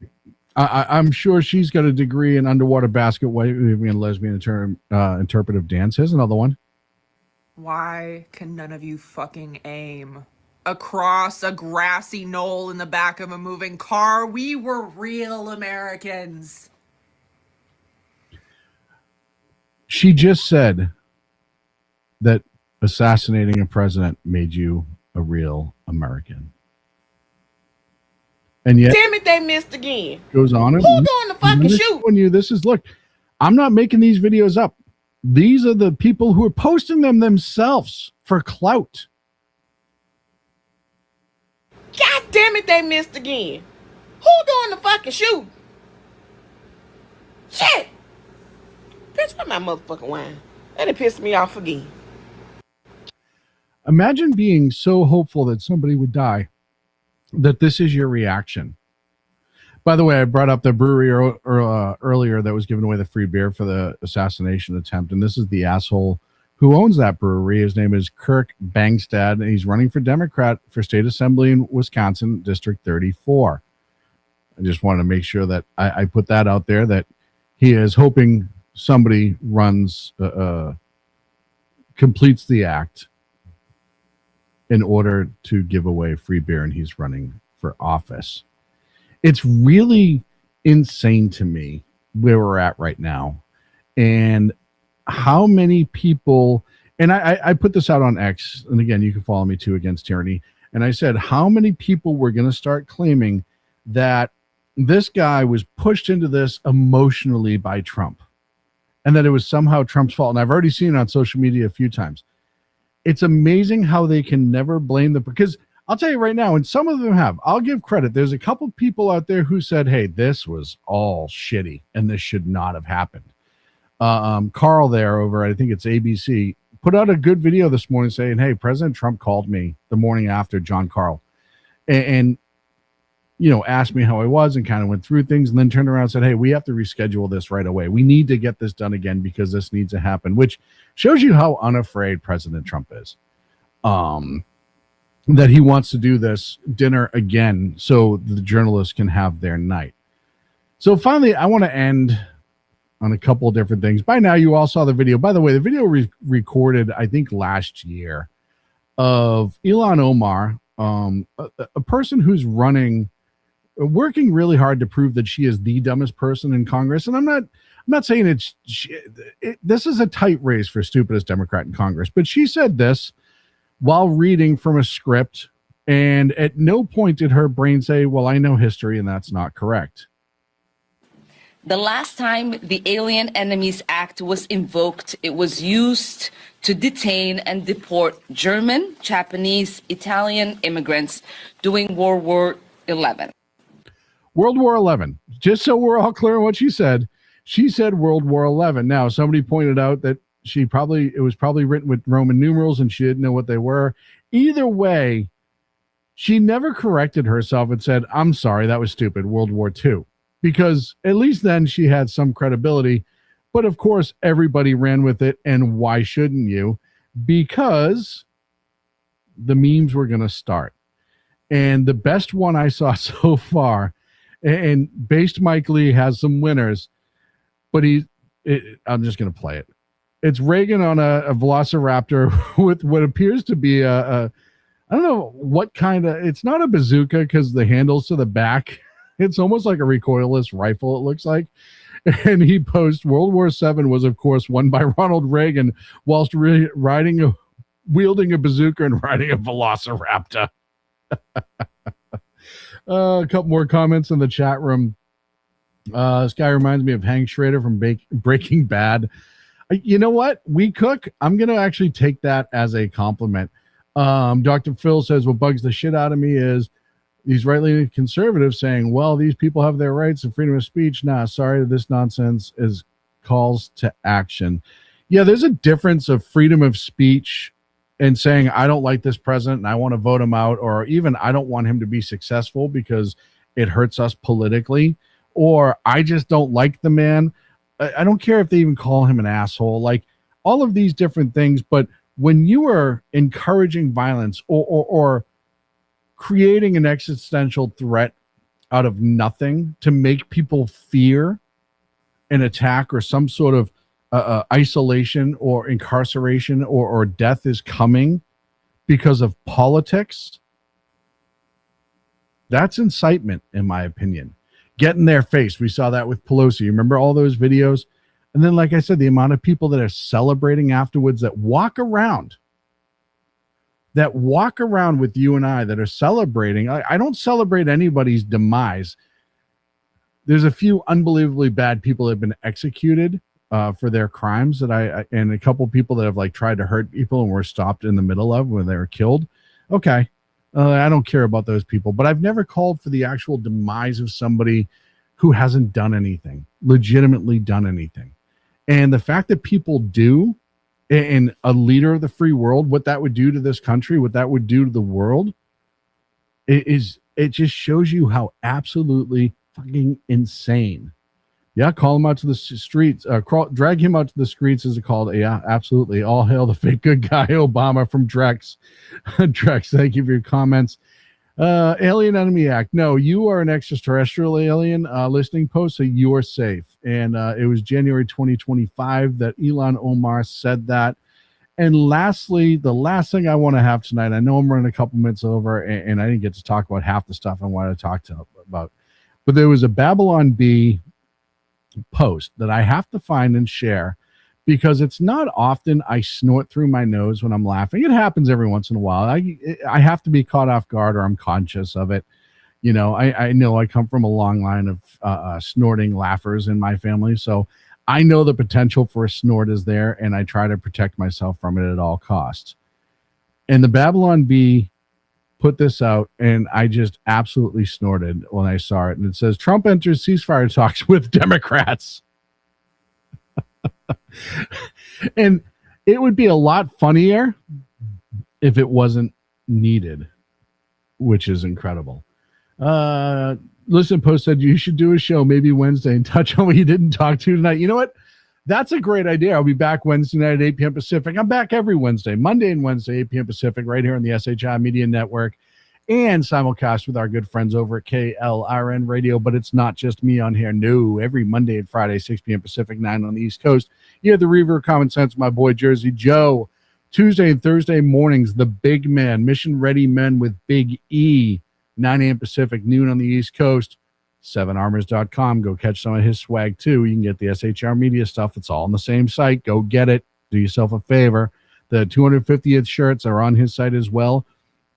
I'm sure she's got a degree in underwater basket waving and lesbian interpretive dance. Here's another one. Why can none of you fucking aim across a grassy knoll in the back of a moving car? We were real Americans. She just said that assassinating a president made you a real American. And yet, damn it, they missed again. Goes on. Who doing the fucking shoot? This is, look, I'm not making these videos up. These are the people who are posting them themselves for clout. God damn it, they missed again. Who doing the fucking shoot? Shit. Bitch, where my motherfucking wine? That pissed me off again. Imagine being so hopeful that somebody would die that this is your reaction. By the way, I brought up the brewery earlier that was giving away the free beer for the assassination attempt, and this is the asshole who owns that brewery. His name is Kirk Bangstad, and he's running for Democrat for State Assembly in Wisconsin, District 34. I just wanted to make sure that I put that out there, that he is hoping somebody completes the act in order to give away free beer, and he's running for office. It's really insane to me where we're at right now, and how many people, and I put this out on X, and again, you can follow me too, Against Tyranny, and I said how many people were going to start claiming that this guy was pushed into this emotionally by Trump, and that it was somehow Trump's fault. And I've already seen it on social media a few times. It's amazing how they can never blame because I'll tell you right now, and some of them have, I'll give credit. There's a couple people out there who said, hey, this was all shitty and this should not have happened. Carl there over, I think it's ABC, put out a good video this morning saying, hey, President Trump called me the morning after, John Carl, and asked me how I was and kind of went through things, and then turned around and said, hey, we have to reschedule this right away. We need to get this done again because this needs to happen, which shows you how unafraid President Trump is. That he wants to do this dinner again so the journalists can have their night. So finally, I want to end on a couple of different things. By now, you all saw the video. By the way, the video recorded, I think, last year of Ilhan Omar, a person who's working really hard to prove that she is the dumbest person in Congress. And I'm not saying this is a tight race for stupidest Democrat in Congress, but she said this while reading from a script, and at no point did her brain say, well, I know history and that's not correct. The last time the Alien Enemies Act was invoked, it was used to detain and deport German, Japanese, Italian immigrants during World War XI. World War XI. Just so we're all clear on what she said World War XI. Now, somebody pointed out that it was probably written with Roman numerals and she didn't know what they were. Either way, she never corrected herself and said, I'm sorry, that was stupid, World War II. Because at least then she had some credibility. But of course, everybody ran with it. And why shouldn't you? Because the memes were going to start. And the best one I saw so far, and Based Mike Lee has some winners, but I'm just going to play it. It's Reagan on a velociraptor with what appears to be I don't know what kind of, it's not a bazooka because the handle's to the back. It's almost like a recoilless rifle, it looks like. And he posts, World War VII was, of course, won by Ronald Reagan whilst wielding a bazooka and riding a velociraptor. A couple more comments in the chat room. This guy reminds me of Hank Schrader from Breaking Bad. You know what? We cook. I'm going to actually take that as a compliment. Dr. Phil says, what bugs the shit out of me is these right-leaning conservatives saying, well, these people have their rights and freedom of speech. Nah, sorry, this nonsense is calls to action. Yeah, there's a difference of freedom of speech and saying, I don't like this president and I want to vote him out, or even I don't want him to be successful because it hurts us politically, or I just don't like the man. I don't care if they even call him an asshole, like all of these different things. But when you are encouraging violence or creating an existential threat out of nothing to make people fear an attack or some sort of isolation or incarceration or death is coming because of politics, that's incitement, in my opinion. Get in their face. We saw that with Pelosi. Remember all those videos? And then, like I said, the amount of people that are celebrating afterwards, that walk around with you and I, that are celebrating. I don't celebrate anybody's demise. There's a few unbelievably bad people that have been executed for their crimes and a couple people that have like tried to hurt people and were stopped in the middle of when they were killed. Okay. I don't care about those people, but I've never called for the actual demise of somebody who hasn't done anything, legitimately done anything. And the fact that people do, and a leader of the free world, what that would do to this country, what that would do to the world, it just shows you how absolutely fucking insane. Yeah, call him out to the streets. Drag him out to the streets, as it called. Yeah, absolutely. All hail the fake good guy, Obama, from Drex. Drex, thank you for your comments. Alien Enemy Act. No, you are an extraterrestrial alien listening post, so you are safe. And it was January 2025 that Ilhan Omar said that. And lastly, the last thing I want to have tonight, I know I'm running a couple minutes over, and I didn't get to talk about half the stuff I wanted to talk about. But there was a Babylon Bee post that I have to find and share, because it's not often I snort through my nose when I'm laughing. It happens every once in a while. I have to be caught off guard, or I'm conscious of it. You know, I know I come from a long line of snorting laughers in my family, so I know the potential for a snort is there, and I try to protect myself from it at all costs. And the Babylon Bee put this out, and I just absolutely snorted when I saw it. And it says, Trump enters ceasefire talks with Democrats. And it would be a lot funnier if it wasn't needed, which is incredible. Listen, Post said you should do a show maybe Wednesday and touch on what you didn't talk to tonight. You know what? That's a great idea. I'll be back Wednesday night at 8 p.m. Pacific. I'm back every Wednesday, Monday and Wednesday, 8 p.m. Pacific, right here on the SHI Media Network, and simulcast with our good friends over at KLRN Radio. But it's not just me on here. No, every Monday and Friday, 6 p.m. Pacific, 9 on the East Coast. You have the Reaver of Common Sense, my boy Jersey Joe. Tuesday and Thursday mornings, the Big Man, Mission Ready Men with Big E, 9 a.m. Pacific, noon on the East Coast. 7armors.com. Go catch some of his swag too. You can get the SHR Media stuff. It's all on the same site. Go get it. Do yourself a favor. The 250th shirts are on his site as well.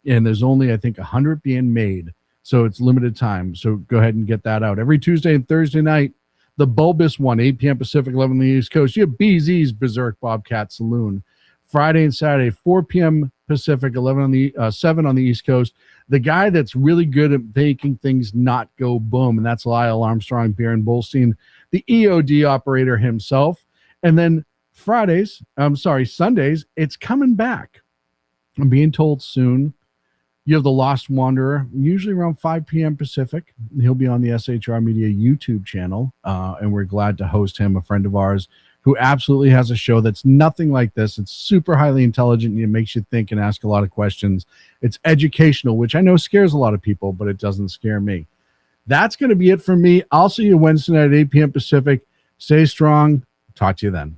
And there's only, I think, 100 being made. So it's limited time. So go ahead and get that out. Every Tuesday and Thursday night, the Bulbous One, 8 p.m. Pacific, 11 on the East Coast. You have BZ's Berserk Bobcat Saloon. Friday and Saturday, 4 p.m. Pacific, 7 on the East Coast. The guy that's really good at making things not go boom, and that's Lyle Armstrong, Baron Bolstein, the EOD operator himself. And then Sundays, it's coming back. I'm being told soon. You have the Lost Wanderer, usually around 5 p.m. Pacific. He'll be on the SHR Media YouTube channel, and we're glad to host him, a friend of ours who absolutely has a show that's nothing like this. It's super highly intelligent, and it makes you think and ask a lot of questions. It's educational, which I know scares a lot of people, but it doesn't scare me. That's going to be it for me. I'll see you Wednesday night at 8 p.m. Pacific. Stay strong. Talk to you then.